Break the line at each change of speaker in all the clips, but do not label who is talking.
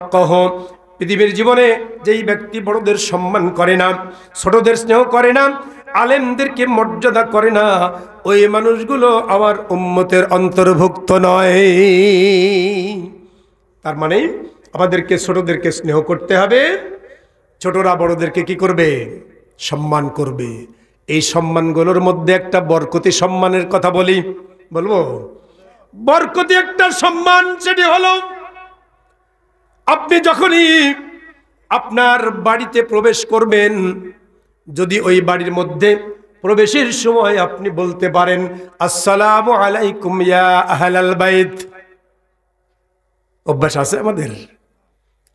কহ পৃথিবীর জীবনে যেই ব্যক্তি বড়দের সম্মান করে না, ছোটদের স্নেহ করে না, আলেমদেরকে মর্যাদা করে না, ওই মানুষগুলো আমার উম্মতের অন্তর্ভুক্ত নয়। তার মানে আমাদেরকে ছোটদেরকে স্নেহ করতে হবে, ছোটরা বড়দেরকে কি করবে? সম্মান করবে। এই সম্মানগুলোর মধ্যে একটা বরকতি সম্মানের কথা বলবো। বরকতি একটা সম্মান, সেটি হলো আপনি যখনই আপনার বাড়িতে প্রবেশ করবেন, যদি ওই বাড়ির মধ্যে প্রবেশের সময় আপনি বলতে পারেন আসসালামু আলাইকুম ইয়া আহলাল বাইত। অভ্যাস আছে আমাদের,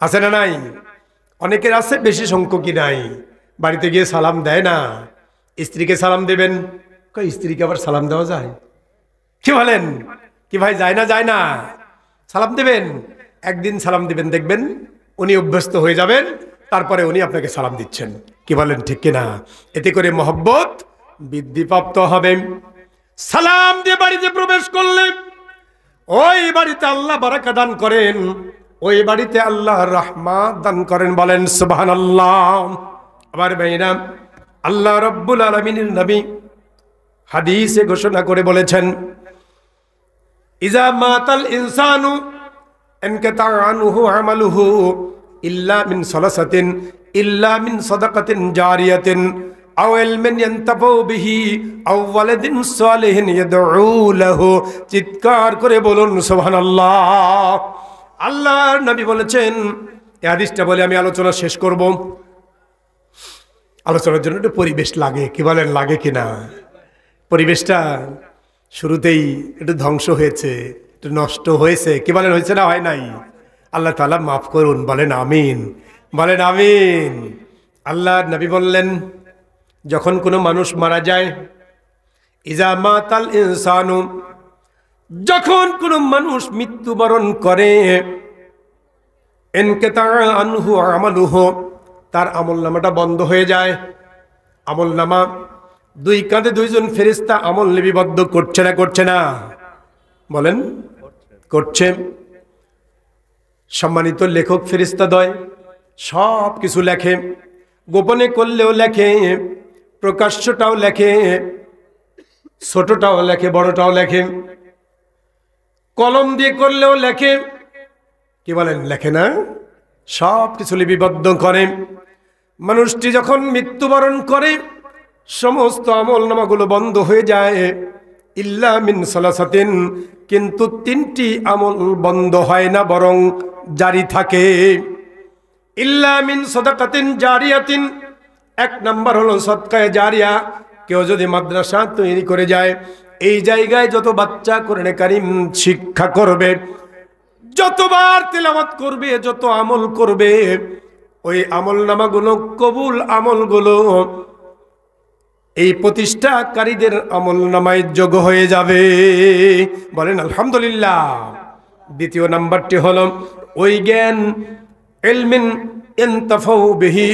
আছে না নাই? অনেকের আছে, বেশি সংখ্যকই নাই। বাড়িতে গিয়ে সালাম দেয় না। স্ত্রীকে সালাম দেবেন, স্ত্রীকে আবার সালাম দেওয়া যায়? কি বলেন? কি ভাই, যায় না? যায় না? সালাম দেবেন, একদিন সালাম দিবেন, দেখবেন উনি অভ্যস্ত হয়ে যাবেন, তারপরে উনি আপনাকে সালাম দিচ্ছেন। কি বলেন, ঠিক কিনা? এতে করে মহব্বত বৃদ্ধিপ্রাপ্ত হবে। সালাম দিয়ে বাড়িতে প্রবেশ করলে ওই বাড়িতে আল্লাহ বারাকা দান করেন, ওই বাড়িতে আল্লাহ রাহমাত দান করেন। বলেন সুবহানাল্লাহ। আবার ভাইরা, আল্লাহ রাব্বুল আলামিনের নবী হাদিসে ঘোষণা করে বলেছেন, ইজা মাতাল ইনসানু ইনকাতা আনহু আমালুহু ইল্লা মিন সালাসাতিন ইল্লা মিন সাদাকাতিন জারিয়াতিন আও ইলমিন ইয়ানতাফু বিহি আও ওয়ালাদিন সালিহিন ইয়াদউ লাহু। চিৎকার করে বলুন সুবহানাল্লাহ। আল্লাহর নবী বলেছেন, এই হাদিসটা বলে আমি আলোচনা শেষ করব। আলোচনার জন্য একটু পরিবেশ লাগে। কি বলেন, লাগে কিনা? পরিবেশটা শুরুতেই একটু ধ্বংস হয়েছে, একটু নষ্ট হয়েছে। কি বলেন, হয়েছে না হয় নাই? আল্লাহ তাআলা মাফ করুন। বলেন আমিন, বলেন আমিন। আল্লাহ নবী বললেন, যখন কোনো মানুষ মারা যায়, ইজা মাতাল ইনসানু, যখন কোনো মানুষ মৃত্যুবরণ করে, ইনকাতা আনহু আমালুহু, তার আমলনামাটা বন্ধ হয়ে যায়। আমলনামা, দুই কাঁধে দুইজন ফেরেশতা আমল লিপিবদ্ধ করছে না? করছে না? বলেন, করছে। সম্মানিত লেখক ফেরেশতাদ্বয় সব কিছু লেখে, গোপনে করলেও লেখে, প্রকাশ্যটাও লেখে, ছোটটাও লেখে, বড়টাও লেখে, কলম দিয়ে করলেও লেখে। কি বলেন, লেখে না? সব কিছু লিপিবদ্ধ করে। মানুষটি যখন মৃত্যুবরণ করে, সমস্ত আমলনামাগুলো বন্ধ হয়ে যায়, ইল্লা মিন সালাসাতিন, কিন্তু তিনটি আমল বন্ধ হয় না, বরং জারি থাকে। ইল্লা মিন সাদাকাতিন জারিয়াতিন, এক নাম্বার হলো সদকায়ে জারিয়া। কেউ যদি মাদ্রাসা তৈরি করে যায়, এই জায়গায় যত বাচ্চা কোরআনে কারীম শিক্ষা করবে, যতবার তেলাওয়াত করবে, যত আমল করবে, ওই আমলনামাগুলো, কবুল আমলগুলো এই প্রতিষ্ঠাকারীদের আমলনামায় যোগ হয়ে যাবে। বলেন আলহামদুলিল্লাহ। দ্বিতীয় নাম্বারটি হলো ওই জ্ঞান, ইলমিন ইনতাফাউ বিহি,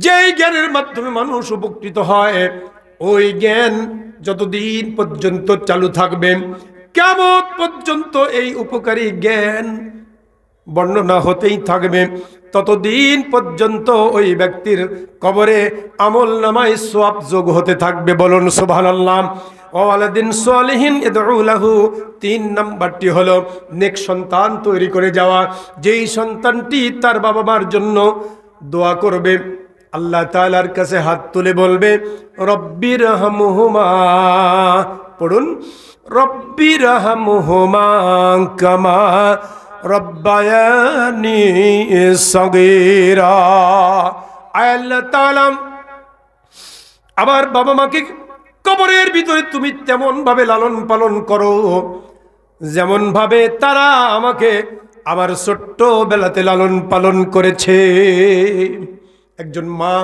যেই জ্ঞানের মাধ্যমে মানুষ উপকৃত হয়, ওই জ্ঞান যতদিন পর্যন্ত চালু থাকবে, কিয়ামত পর্যন্ত এই উপকারী জ্ঞান বর্ণনা হতেই থাকবে, ততদিন পর্যন্ত ওই ব্যক্তির কবরে আমলনামায় সওয়াব যোগ হতে থাকবে। বলুন সুবহানাল্লাহ। ওয়ালাদিন সালিহিন ইয়াদউ লাহু, তিন নাম্বারটি হলো নেক সন্তান তৈরি করে যাওয়া, যেই সন্তানটি তার বাবা মার জন্য দোয়া করবে, আল্লাহ তাআলার কাছে হাত তুলে বলবে রব্বিরহামহুমা, পড়ুন রব্বিরহামহুমা কামা রব্বায়ানি সগীরা। আল্লাহ তাআলা আবার বাবা মাকে কবরের ভিতরে তুমি তেমন ভাবে লালন পালন করো, যেমন ভাবে তারা আমাকে আমার ছোট্ট বেলাতে লালন পালন করেছে। একজন মা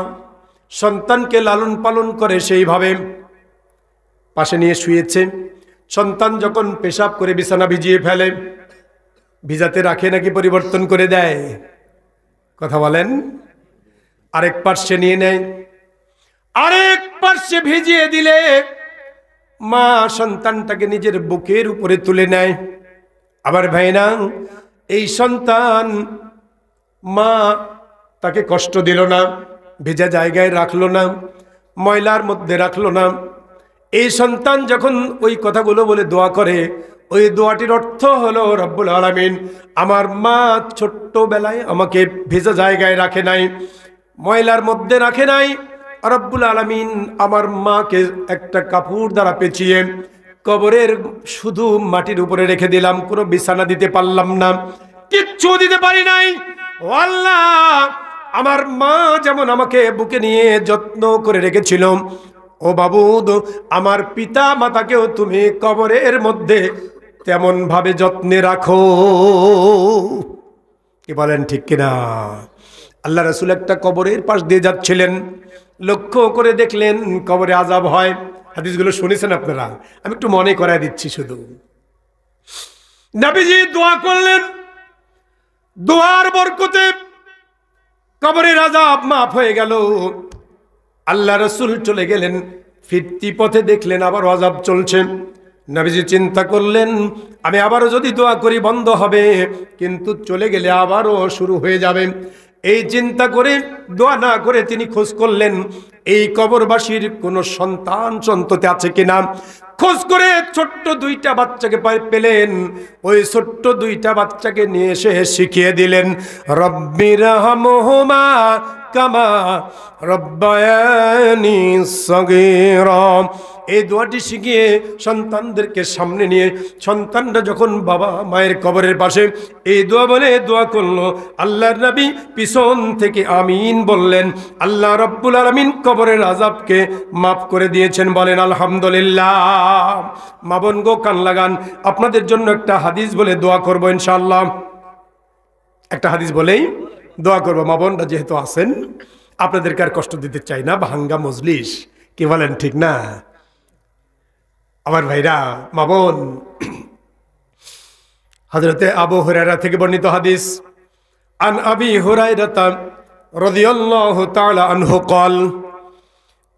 সন্তানকে লালন পালন করে সেইভাবে পাশে নিয়ে শুয়েছে। সন্তান যখন পেশাব করে বিছানা ভিজিয়ে ফেলে, ভিজাতে রাখে নাকি পরিবর্তন করে দেয়? কথা বলেন। আরেক পার্শ্বে নিয়ে নেয়, আরেক পার্শ্বে ভিজিয়ে দিলে মা সন্তানটাকে নিজের বুকের উপরে তুলে নেয়। আবার ভাইনা, এই সন্তান মা তাকে কষ্ট দিল না, ভেজা জায়গায় রাখলো না, ময়লার মধ্যে রাখলো না। এই সন্তান যখন ওই কথাগুলো বলে দোয়া করে, ওই দোয়াটির অর্থ হলো রব্বুল আলামিন আমার মা ছোট্টবেলায় আমাকে ভেজা জায়গায় রাখে নাই, ময়লার মধ্যে রাখে নাই। রব্বুল আলামিন আমার মাকে একটা কাপড় দ্বারা পেঁচিয়ে কবরের শুধু মাটির উপরে রেখে দিলাম, কোনো বিছানা দিতে পারলাম না, কিচ্ছু দিতে পারি নাই। ও আল্লাহ, আমার মা যেমন আমাকে বুকে নিয়ে যত্ন করে রেখেছিল, ও বাবুদ আমার পিতা মাতাকেও তুমি কবরের মধ্যে তেমন ভাবে যত্নে রাখো। কি বলেন ঠিক কিনা? আল্লাহ রাসূল একটা কবরের পাশ দিয়ে যাচ্ছিলেন, লক্ষ্য করে দেখলেন কবরে আযাব হয়। হাদিসগুলো শুনেছেন আপনারা, আমি একটু মনে করায় দিচ্ছি শুধু। নবীজি দোয়া করলেন, দোয়ার বরকতে কবরের আযাব মাফ হয়ে গেল। আল্লাহ রাসূল চলে গেলেন, ফিরতি পথে দেখলেন আবার আযাব চলছে। নবীজি চিন্তা করলেন আমি আবারও যদি দোয়া করি বন্ধ হবে, কিন্তু চলে গেলে আবারও শুরু হয়ে যাবে। এই চিন্তা করে দোয়া না করে তিনি খোঁজ করলেন এই কবরবাসীর কোনো সন্তান সন্ততি আছে কিনা। খোঁজ করে ছোট্ট দুইটা বাচ্চাকে পেলেন। ওই ছোট্ট দুইটা বাচ্চাকে নিয়ে এসে শিখিয়ে দিলেন রব্বিরহামহুমা কামা রব্বায়ানি সগীরা। এই দোয়াটি শিখিয়ে সন্তানদেরকে সামনে নিয়ে সন্তানরা যখন বাবা মায়ের কবরের পাশে এই দোয়া বলে দোয়া করলো, আল্লাহর নবী পিছন থেকে আমিন বললেন। আল্লাহ রব্বুল আলামিন কবরের আযাবকে মাফ করে দিয়েছেন, বলেন আলহামদুলিল্লাহ। মা বোন গো কান লাগান, আপনাদের জন্য একটা হাদিস বলে দোয়া করবো ইনশাআল্লাহ। একটা হাদিস বলেই দোয়া করবো। মা বোনরা যেহেতু আছেন, আপনাদেরকে আর কষ্ট দিতে চাই না, ভাঙ্গা মজলিস। কি বলেন ঠিক না আমার ভাইরা? মা বোন, হযরতে আবু হুরায়রা থেকে বর্ণিত হাদিস, আন আবি হুরায়রা রাদিয়াল্লাহু তাআলা আনহু قال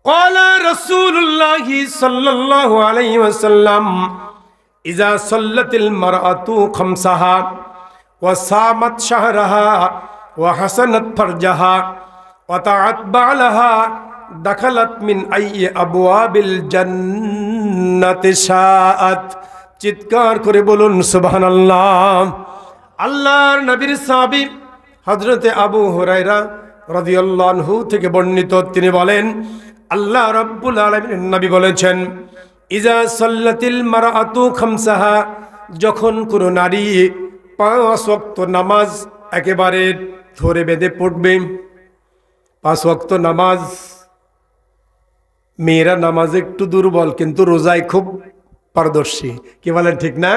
قال رسول الله صلى الله عليه وسلم اذا صلت المرأة خمسها وصامت شهرها وحسنت فرجها وطاعت بعلها دخلت من أي أبواب الجنة شاءت। চিৎকার করে বলুন সুবহানাল্লাহ। আল্লাহর নবীর সাহাবী হযরতে আবু হুরায়রা রাদিয়াল্লাহু আনহু থেকে বর্ণিত, তিনি বলেন আল্লাহ রাব্বুল আলামিনের নবী বলেছেন ইজা সাল্লাতিল মারআতু খামসাহা, যখন কোনো নারী 5 ওয়াক্ত নামাজ একেবারে ধরে বেঁধে পড়বে। 5 ওয়াক্ত নামাজ, মেয়েরা নামাজে একটু দুর্বল কিন্তু রোজায় খুব পারদর্শী। কি বলেন ঠিক না?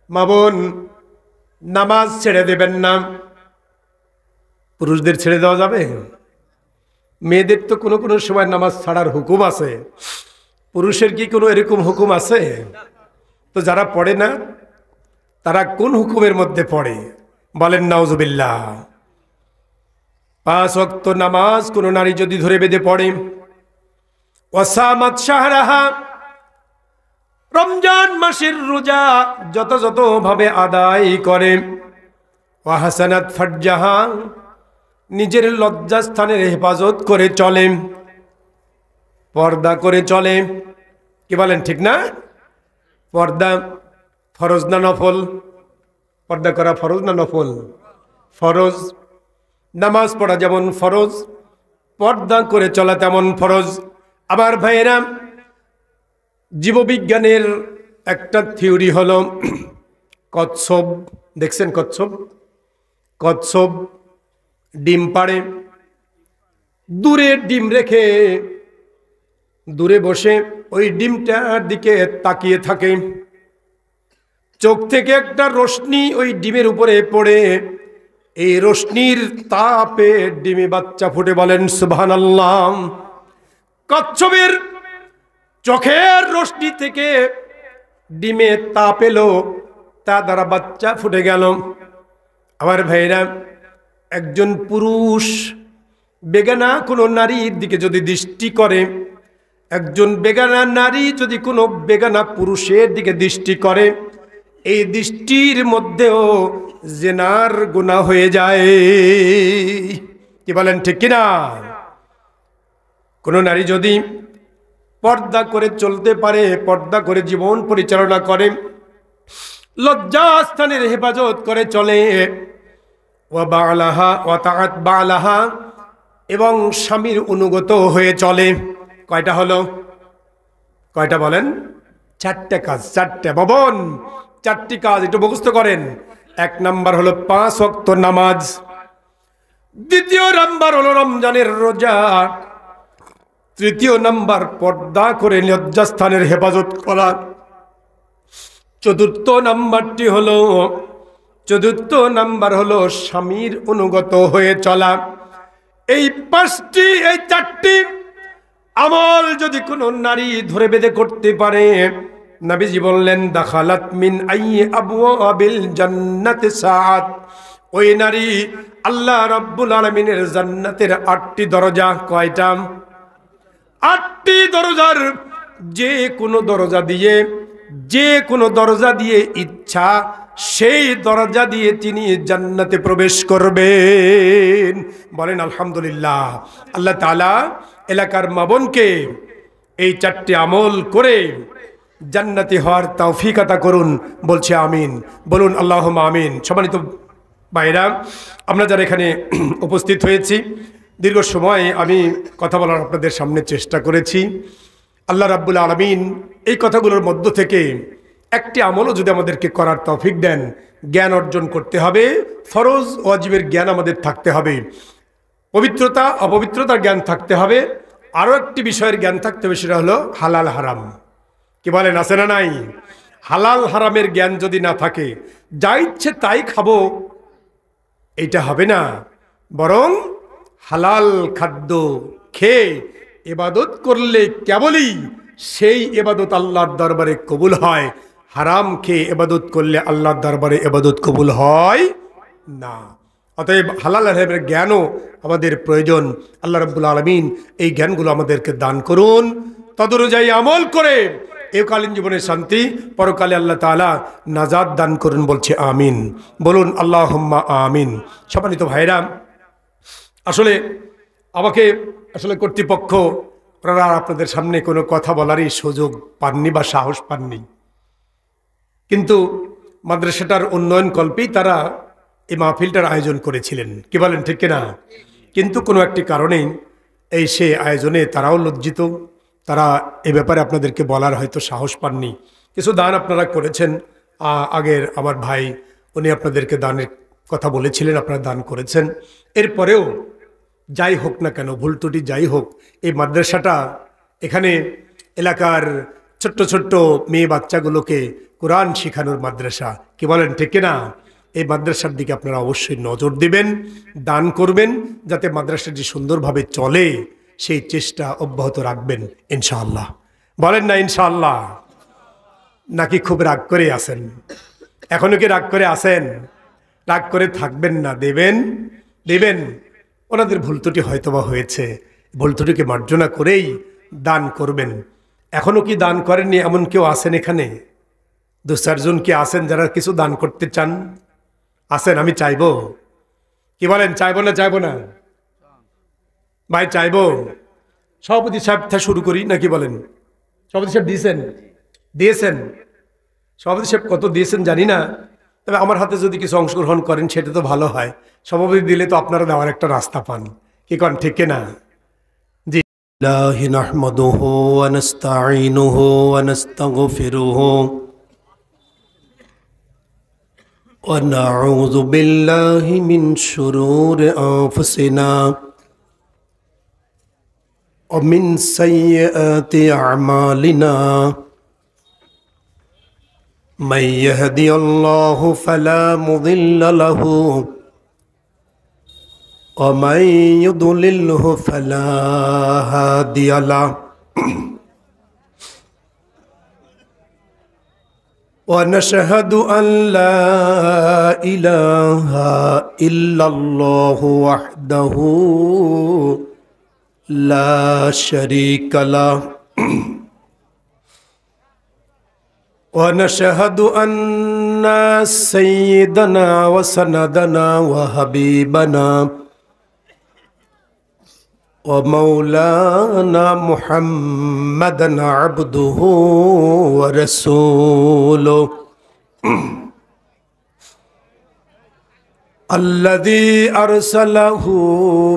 মা বোন, নামাজ ছেড়ে দেবেন না। পুরুষদের ছেড়ে দেওয়া যাবে? মেয়েদের তো কোনো কোনো সময় নামাজ ছাড়ার হুকুম আছে, পুরুষের কি কোনো এরকম হুকুম আছে? তো যারা পড়ে না তারা কোন হুকুমের মধ্যে পড়ে? বলেন নাউজুবিল্লাহ। 5 ওয়াক্ত নামাজ কোনো নারী যদি ধরে বেঁধে পড়ে, ওয়াসামাত শাহরাহা, রমজান মাসের রোজা যথাযথভাবে আদায় করে, ওয়াহাসানাত ফারজাহা, নিজের লজ্জাস্থানের হেফাজত করে চলে, পর্দা করে চলে। কি বলেন ঠিক না? পর্দা ফরজ না নফল? পর্দা করা ফরজ না নফল? ফরজ। নামাজ পড়া যেমন ফরজ, পর্দা করে চলা তেমন ফরজ। আবার ভাইয়েরা, জীববিজ্ঞানের একটা থিওরি হলো কচ্ছপ। দেখছেন কচ্ছপ? কচ্ছপ ডিম পাড়ে, দূরে ডিম রেখে দূরে বসে ওই ডিমটার দিকে তাকিয়ে থাকে। চোখ থেকে একটা রশ্মি ওই ডিমের উপরে পড়ে, এই রশ্মির তাপে ডিমে বাচ্চা ফুটে। বলেন সুবহানাল্লাহ। কচ্ছপের চোখের রশ্মি থেকে ডিমে তাপ এলো, তা দ্বারা বাচ্চা ফুটে গেল। আমার ভাইরা, একজন পুরুষ বেগানা কোনো নারীর দিকে যদি দৃষ্টি করে, একজন বেগানা নারী যদি কোনো বেগানা পুরুষের দিকে দৃষ্টি করে, এই দৃষ্টির মধ্যেও জিনার গুনাহ হয়ে যায়। কি বলেন ঠিক কিনা? কোনো নারী যদি পর্দা করে চলতে পারে, পর্দা করে জীবন পরিচালনা করে, লজ্জাস্থানের হেফাজত করে চলে, ওয়া বালাহা ওয়া তাআত বালাহা, এবং স্বামীর অনুগত হয়ে চলে, কয়টা হলো? কয়টা বলেন? চারটে কাজ, চারটে ভবন, চারটি কাজ একটু মুখস্থ করেন। এক নাম্বার হলো 5 ওয়াক্ত নামাজ, দ্বিতীয় নাম্বার হলো রমজানের রোজা, তৃতীয় নাম্বার পর্দা করে লজ্জাস্থানের হেফাজত করা, চতুর্থ নাম্বার হলো স্বামীর অনুগত হয়ে চলা। এই 5টি, এই 4টি আমল যদি কোনো নারী ধরে বেঁধে করতে পারে, নবীজি বললেন দাখালাত মিন আইয়ি আবওয়াবিল জান্নাতি সাআত, ওই নারী আল্লাহ রাব্বুল আলামিনের জান্নাতের 8টি দরজা, কয়টা? 8টি দরজার যে কোনো দরজা দিয়ে ইচ্ছা সেই দরজা দিয়ে তিনি জান্নাতে প্রবেশ করবেন। বলেন আলহামদুলিল্লাহ। আল্লাহ তাআলা এলাকার মা বোনকে এই 4টি আমল করে জান্নাতি হওয়ার তৌফিক আতা করুন, বলছে আমিন। বলুন আল্লাহুম্মা আমিন। সম্মানিত ভাইরা, আমরা যারা এখানে উপস্থিত হয়েছি, দীর্ঘ সময় আমি কথা বলার আপনাদের সামনে চেষ্টা করেছি। আল্লাহ রাব্বুল আলামিন এই কথাগুলোর মধ্য থেকে একটি আমলও যদি আমাদেরকে করার তৌফিক দেন, জ্ঞান অর্জন করতে হবে, ফরজ ওয়াজিবের জ্ঞান আমাদের থাকতে হবে, পবিত্রতা অপবিত্রতার জ্ঞান থাকতে হবে, আরও একটি বিষয়ের জ্ঞান থাকতে হবে, সেটা হলো হালাল হারাম। কি বলেন, আছে না নাই? হালাল হারামের জ্ঞান যদি না থাকে, যা ইচ্ছে তাই খাবো, এইটা হবে না। বরং হালাল খাদ্য খেয়ে ইবাদত করলে কেবলই সেই ইবাদত আল্লাহর দরবারে কবুল হয়। হারাম খেয়ে ইবাদত করলে আল্লাহর দরবারে ইবাদত কবুল হয় না। অতএব হালাল হারামের জ্ঞানও আমাদের প্রয়োজন। আল্লাহ রাব্বুল আলামিন এই জ্ঞানগুলো আমাদেরকে দান করুন, তদনুযায়ী আমল করে একালীন জীবনে শান্তি, পরকালে আল্লাহ তাআলা নাজাত দান করুন, বলছে আমিন। বলুন আল্লাহুম্মা আমিন। সম্মানিত ভাইরা, আসলে আমাকে কর্তৃপক্ষ ওনারা আপনাদের সামনে কোনো কথা বলারই সুযোগ পাননি বা সাহস পাননি, কিন্তু মাদ্রাসাটার উন্নয়ন কল্পেই তারা এই মাহফিলটার আয়োজন করেছিলেন। কি বলেন ঠিক কিনা? কিন্তু কোনো একটি কারণেই এই সে আয়োজনে তারাও লজ্জিত, তারা এ ব্যাপারে আপনাদেরকে বলার হয়তো সাহস পাননি। কিছু দান আপনারা করেছেন, আগের আমার ভাই উনি আপনাদেরকে দানের কথা বলেছিলেন, আপনারা দান করেছেন। এরপরেও যাই হোক না কেন, ভুল ত্রুটি যাই হোক, এই মাদ্রাসাটা এখানে এলাকার ছোট্ট ছোট্ট মেয়ে বাচ্চাগুলোকে কোরআন শেখানোর মাদ্রাসা। কি বলেন ঠিক কিনা? এই মাদ্রাসার দিকে আপনারা অবশ্যই নজর দিবেন, দান করবেন, যাতে মাদ্রাসাটি সুন্দরভাবে চলে সেই চেষ্টা অব্যাহত রাখবেন ইনশাআল্লাহ। বলেন না ইনশাআল্লাহ? নাকি খুব রাগ করে আছেন? এখনো কি রাগ করে আছেন? রাগ করে থাকবেন না, দেবেন। ওনাদের ভুল ত্রুটি হয়তোবা হয়েছে, ভুল ত্রুটিকে মার্জনা করেই দান করবেন। এখনো কি দান করেননি এমন কেউ আছেন এখানে? 2-4 জন কি আছেন যারা কিছু দান করতে চান? আছেন? আমি চাইবো। কি বলেন, চাইবো না চাইবো না? ভাই চাইবো। সভাপতি সাহেব থেকে শুরু করি নাকি বলেন? সভাপতি সাহেব দিয়েছেন। সভাপতি সাহেব কত দিয়েছেন জানি না, তবে আমার হাতে যদি কিছু অংশগ্রহণ করেন সেটা তো ভালো হয়। সভাপতি দিলে তো আপনারা দেওয়ার একটা রাস্তা পান। কি করেন, ঠিক না? জি।
বিল্লাহি নাহমাদুহু ওয়া নাস্তাঈনুহু ওয়া নাস্তাগফিরুহু ওয়া নাউযু বিল্লাহি মিন শুরুরি আনফুসিনা ওয়া মিন সাইয়্যাতি আ'মালিনা। من يهدي الله فلا مضل له ومن يضلله فلا هادي له ونشهد أن لا إله إلا الله وحده لا شريك له ونشهد أن أن سيدنا وسندنا وحبيبنا ومولانا محمدا عبده ورسوله الذي أرسله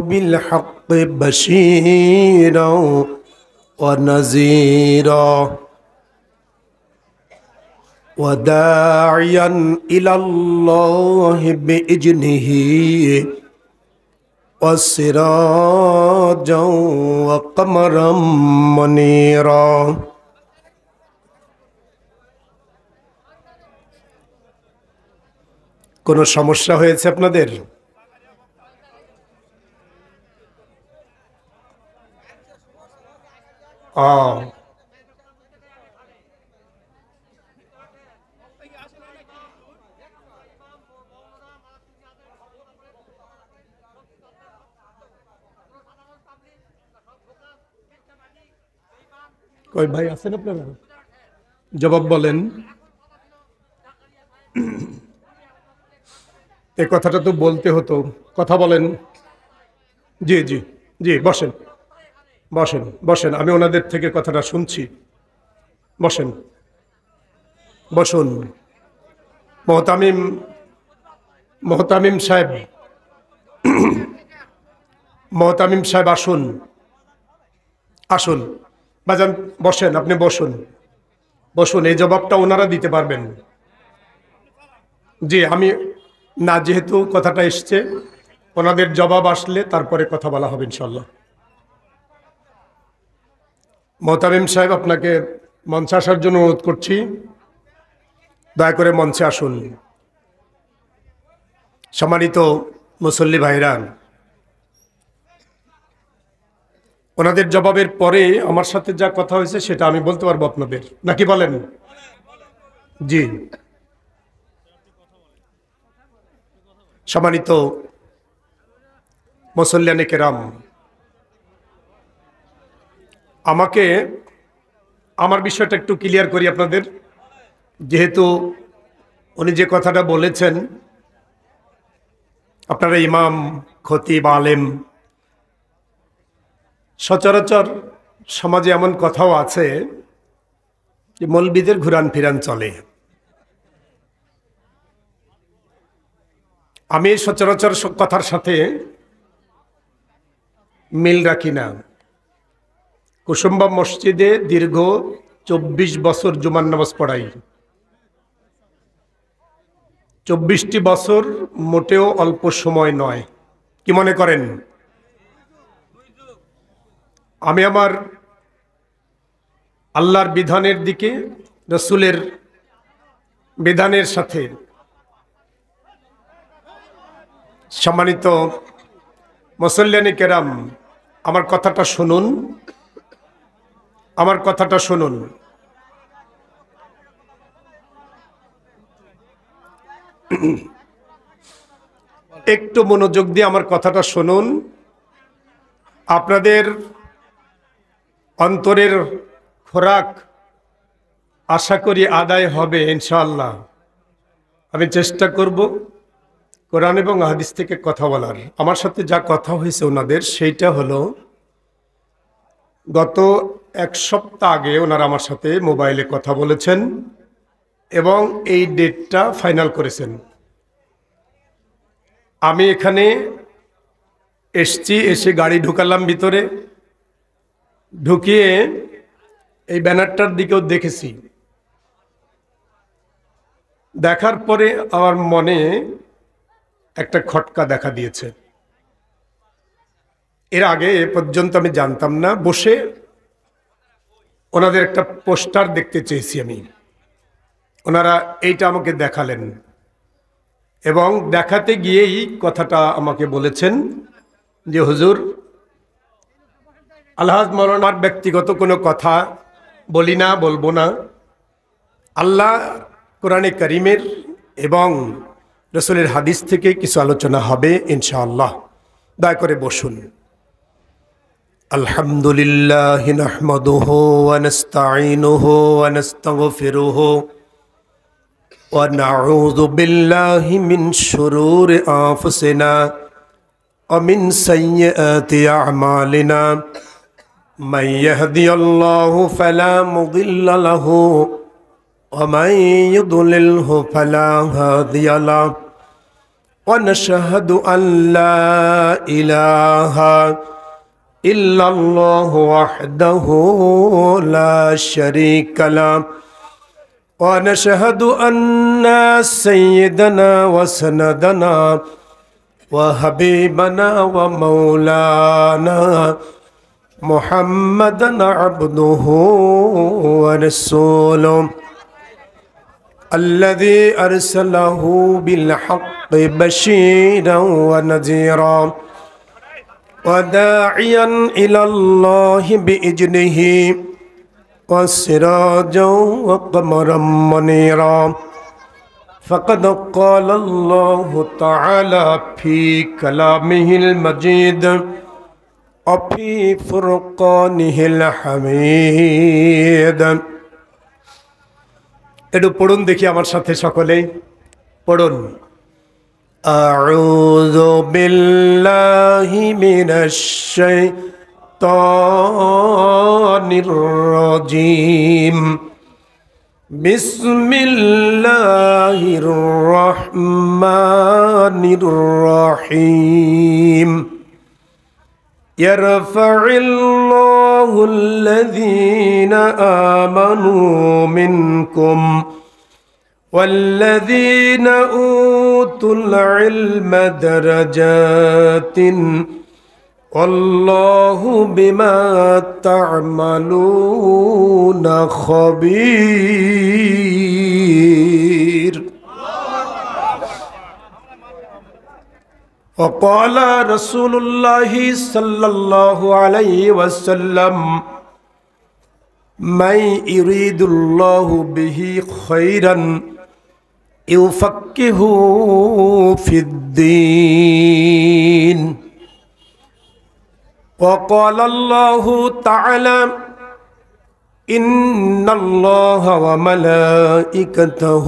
بالحق بشيرا ونذيرا وداعيا إلى الله بإذنه وسراجا وقمرا منيرا কোনো সমস্যা হয়েছে আপনাদের? কই ভাই আছেন আপনারা? জবাব বলেন। এই কথাটা তো বলতে হতো, কথা বলেন। জি জি জি, বসেন বসেন বসেন, আমি ওনাদের থেকে কথাটা শুনছি। বসেন বসুন। মোহতামিম সাহেব, মোহতামিম সাহেব আসুন, আসুন বাজান, বসেন, আপনি বসুন বসুন। এই জবাবটা ওনারা দিতে পারবেন। জি, আমি না, যেহেতু কথাটা এসছে, ওনাদের জবাব আসলে তারপরে কথা বলা হবে ইনশাল্লাহ। মোহতামিম সাহেব, আপনাকে মঞ্চে আসার জন্য অনুরোধ করছি, দয়া করে মঞ্চে আসুন। সম্মানিত মুসল্লি ভাইরা, ওনাদের জবাবের পরে আমার সাথে যা কথা হয়েছে সেটা আমি বলতে পারবো আপনাদের, নাকি বলেন? জি, সম্মানিত মুসল্লিয়ানে কেরাম, আমাকে আমার বিষয়টা একটু ক্লিয়ার করি আপনাদের। যেহেতু উনি যে কথাটা বলেছেন, আপনারা ইমাম, খতিব, আলেম, সচরাচর সমাজে এমন কথাও আছে যে মৌলবীদের ঘুরান ফিরান চলে। আমি সচরাচর কথার সাথে মিল রাখি না। কুসুম্বা মসজিদে দীর্ঘ 24 বছর জুমার নামাজ পড়াই। 24টি বছর মোটেও অল্প সময় নয়। কি মনে করেন? আমি আমার আল্লাহর বিধানের দিকে, রসুলের বিধানের সাথে, সম্মানিত মুসল্লিয়ানে কেরাম, আমার কথাটা শুনুন, আমার কথাটা শুনুন। একটু মনোযোগ দিয়ে আমার কথাটা শুনুন। আপনাদের অন্তরের খোরাক আশা করি আদায় হবে ইনশাআল্লাহ। আমি চেষ্টা করব কোরআন এবং হাদিস থেকে কথা বলার। আমার সাথে যা কথা হয়েছে ওনাদের, সেইটা হলো গত 1 সপ্তাহ আগে ওনারা আমার সাথে মোবাইলে কথা বলেছেন এবং এই ডেটটা ফাইনাল করেছেন। আমি এখানে এসছি, এসে গাড়ি ঢুকালাম ভিতরে, ঢুকিয়ে এই ব্যানারটার দিকেও দেখেছি। দেখার পরে আমার মনে একটা খটকা দেখা দিয়েছে। এর আগে এ পর্যন্ত আমি জানতাম না। বসে ওনাদের একটা পোস্টার দেখতে চেয়েছি আমি, ওনারা এইটা আমাকে দেখালেন এবং দেখাতে গিয়েই কথাটা আমাকে বলেছেন যে হুজুর, আলহাজ মাওলানার ব্যক্তিগত কোনো কথা বলি না, বলবো না। আল্লাহ কোরআনে কারিমের এবং রসুলের হাদিস থেকে কিছু আলোচনা হবে ইনশাআল্লাহ। দয়া করে বসুন। আলহামদুলিল্লাহ নাহমাদুহু ওয়া নাস্তাঈনুহু ওয়া নাস্তাগফিরুহু
ونعوذ بالله من شرور أنفسنا ومن سيئات أعمالنا من يهدي الله فلا مضل له ومن يضلله فلا هادي له ونشهد أن لا إله إلا الله وحده لا شريك له ونشهد أن سيدنا وسندنا وحبيبنا ومولانا محمدا عبده ورسوله الذي أرسله بالحق بشيرا ونذيرا وداعيا إلى الله بإذنه وسراجا وقمرا منيرا فقد قال الله تعالى في كلامه المجيد وفي فرقانه الحميد একটু পড়ুন দেখি আমার সাথে সকলে পড়ুন আউযু বিল্লাহি মিনাশ শাইতানির রাজীম বিসমিল্লাহির রহমানির রহিম يرفع الله الذين آمنوا منكم والذين أوتوا العلم درجات والله بما تعملون خبير وقال رسول الله صلى الله عليه وسلم من يريد الله به خيرا يفقهه في الدين وقال الله تعالى إن الله وملائكته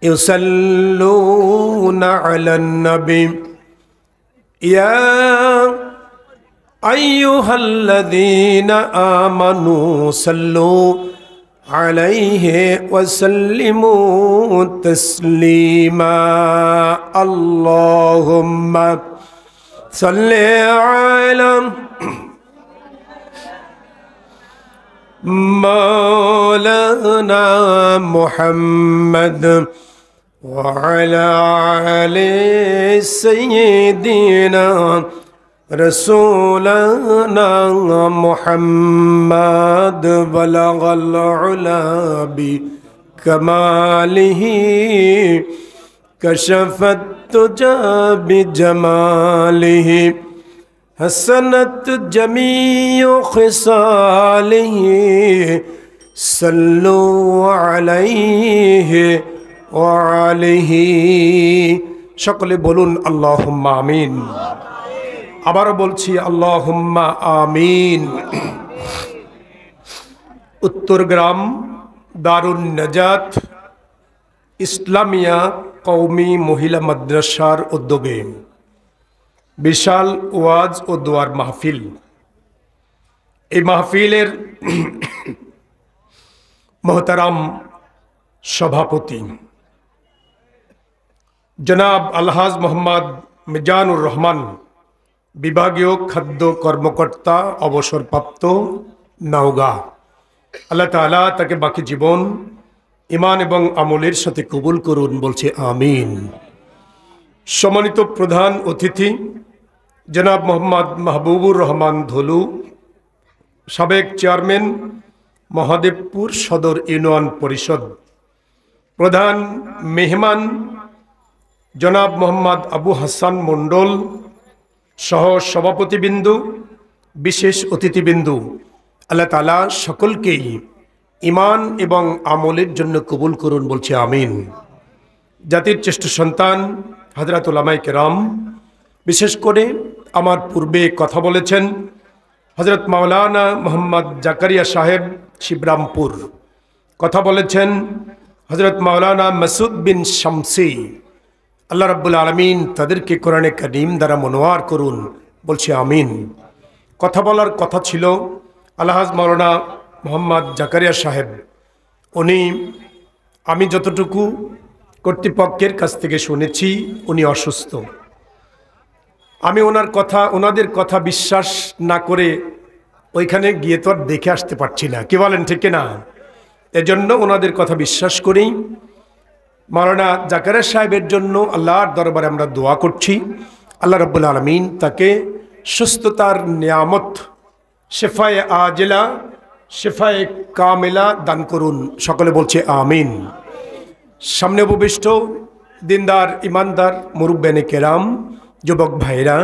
يصلون على النبي يا أيها الذين آمنوا صلوا عليه وسلموا تسليما اللهم صل على مولانا محمد وعلى آل سيدنا رسولنا محمد بلغ العلا بكماله كشف التجى بجماله حسنت جميع خصاله صلوا عليه وعليه সকলে বলুন আল্লাহুম্মা আমিন আবার বলছি আল্লাহুম্মা আমিন উত্তরগ্রাম দারুন নাজাত ইসলামিয়া কওমি মহিলা মাদ্রাসার উদ্যোগে বিশাল ওয়াজ ও দোয়ার মাহফিল এই মাহফিলের মোহতারাম সভাপতি জনাব আলহাজ মোহাম্মদ মিজানুর রহমান বিভাগীয় খাদ্য কর্মকর্তা অবসরপ্রাপ্ত নওগাঁ আল্লাহ তাআলা তাকে বাকি জীবন ঈমান এবং আমলের সাথে কবুল করুন বলছে আমিন সম্মানিত প্রধান অতিথি জনাব মোহাম্মদ মাহবুবুর রহমান ধলু সাবেক চেয়ারম্যান মহাদেবপুর সদর ইউনিয়ন পরিষদ প্রধান মেহমান জনাব মোহাম্মদ আবু হাসান মণ্ডল সহ সভাপতিবৃন্দু বিশেষ অতিথিবৃন্দু আল্লাহ তাআলা সকলকেই ঈমান এবং আমলের জন্য কবুল করুন বলছে আমিন জাতির শ্রেষ্ঠ সন্তান হযরত উলামায়ে কেরাম বিশেষ করে আমার পূর্বে কথা বলেছেন হযরত মাওলানা মোহাম্মদ জাকারিয়া সাহেব শিবরামপুর কথা বলেছেন হযরত মাওলানা মাসুদ বিন শামসী, আল্লাহ রাব্বুল আলামিন তাদেরকে কোরআনে কারীম দ্বারা মনোয়ার করুন, বলছি আমিন। কথা বলার কথা ছিল আলহাজ মাওলানা মোহাম্মদ জাকারিয়া সাহেব। উনি, আমি যতটুকু কর্তৃপক্ষের কাছ থেকে শুনেছি, উনি অসুস্থ। আমি ওনাদের কথা বিশ্বাস না করে ওইখানে গিয়ে তো আর দেখে আসতে পারছি না, কি বলেন ঠিক না? এজন্য ওনাদের কথা বিশ্বাস করেই মাওলানা জাকারিয়া সাহেবের জন্য আল্লাহর দরবারে আমরা দোয়া করছি। আল্লাহ রাব্বুল আলামিন তাকে সুস্থতার নিয়ামত, শেফায়ে আজেলা, শেফায়ে কামেলা দান করুন। সকলে বলছে আমিন। সামনে উপবিষ্ট দিনদার, ইমানদার, মুরব্বিয়ানে কেরাম, যুবক ভাইরা,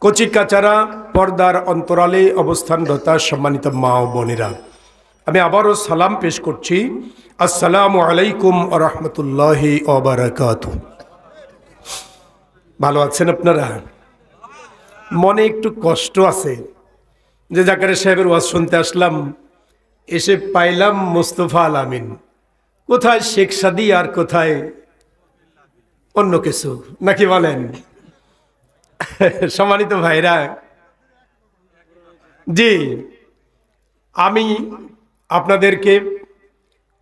কচি কাচারা, পর্দার অন্তরালে অবস্থানরত সম্মানিত মা ও বোনেরা, আমি আবারও সালাম পেশ করছি। আসসালামু আলাইকুম ওয়া রাহমাতুল্লাহি ওয়া বারাকাতুহু। ভালো আছেন আপনারা? মনে একটু কষ্ট আছে যে জাকারিয়া সাহেবের ওয়াজ শুনতে আসলাম, এসে পাইলাম মোস্তফা আল আমিন। কোথায় শেখ সাদী আর কোথায় অন্য কিছু, নাকি বলেন? সম্মানিত ভাইরা, জি, আমি আপনাদেরকে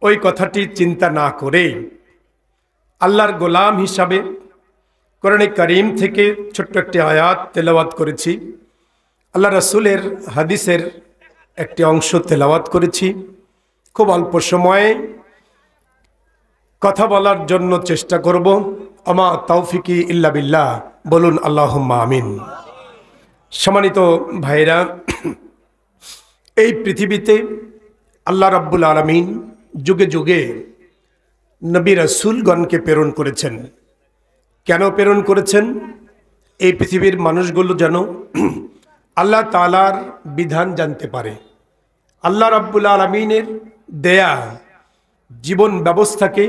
ওই কথাটি চিন্তা না করে আল্লাহর গোলাম হিসাবে কোরআনে কারীম থেকে ছোট্ট একটি আয়াত তেলাওয়াত করেছি। আল্লাহ রাসূলের হাদিসের একটি অংশ তেলাওয়াত করেছি। খুব অল্প সময়ে কথা বলার জন্য চেষ্টা করব। আমা তাওফিকি ইল্লা বিল্লাহ, বলুন আল্লাহুম্মা আমিন। সম্মানিত ভাইরা, এই পৃথিবীতে আল্লাহ রাব্বুল আলামিন যুগে যুগে নবী রাসূলগণকে প্রেরণ করেছেন। কেন প্রেরণ করেছেন? এই পৃথিবীর মানুষগুলো যেন আল্লাহ তাআলার বিধান জানতে পারে, আল্লাহ রাব্বুল আলামিনের দেয়া জীবন ব্যবস্থাকে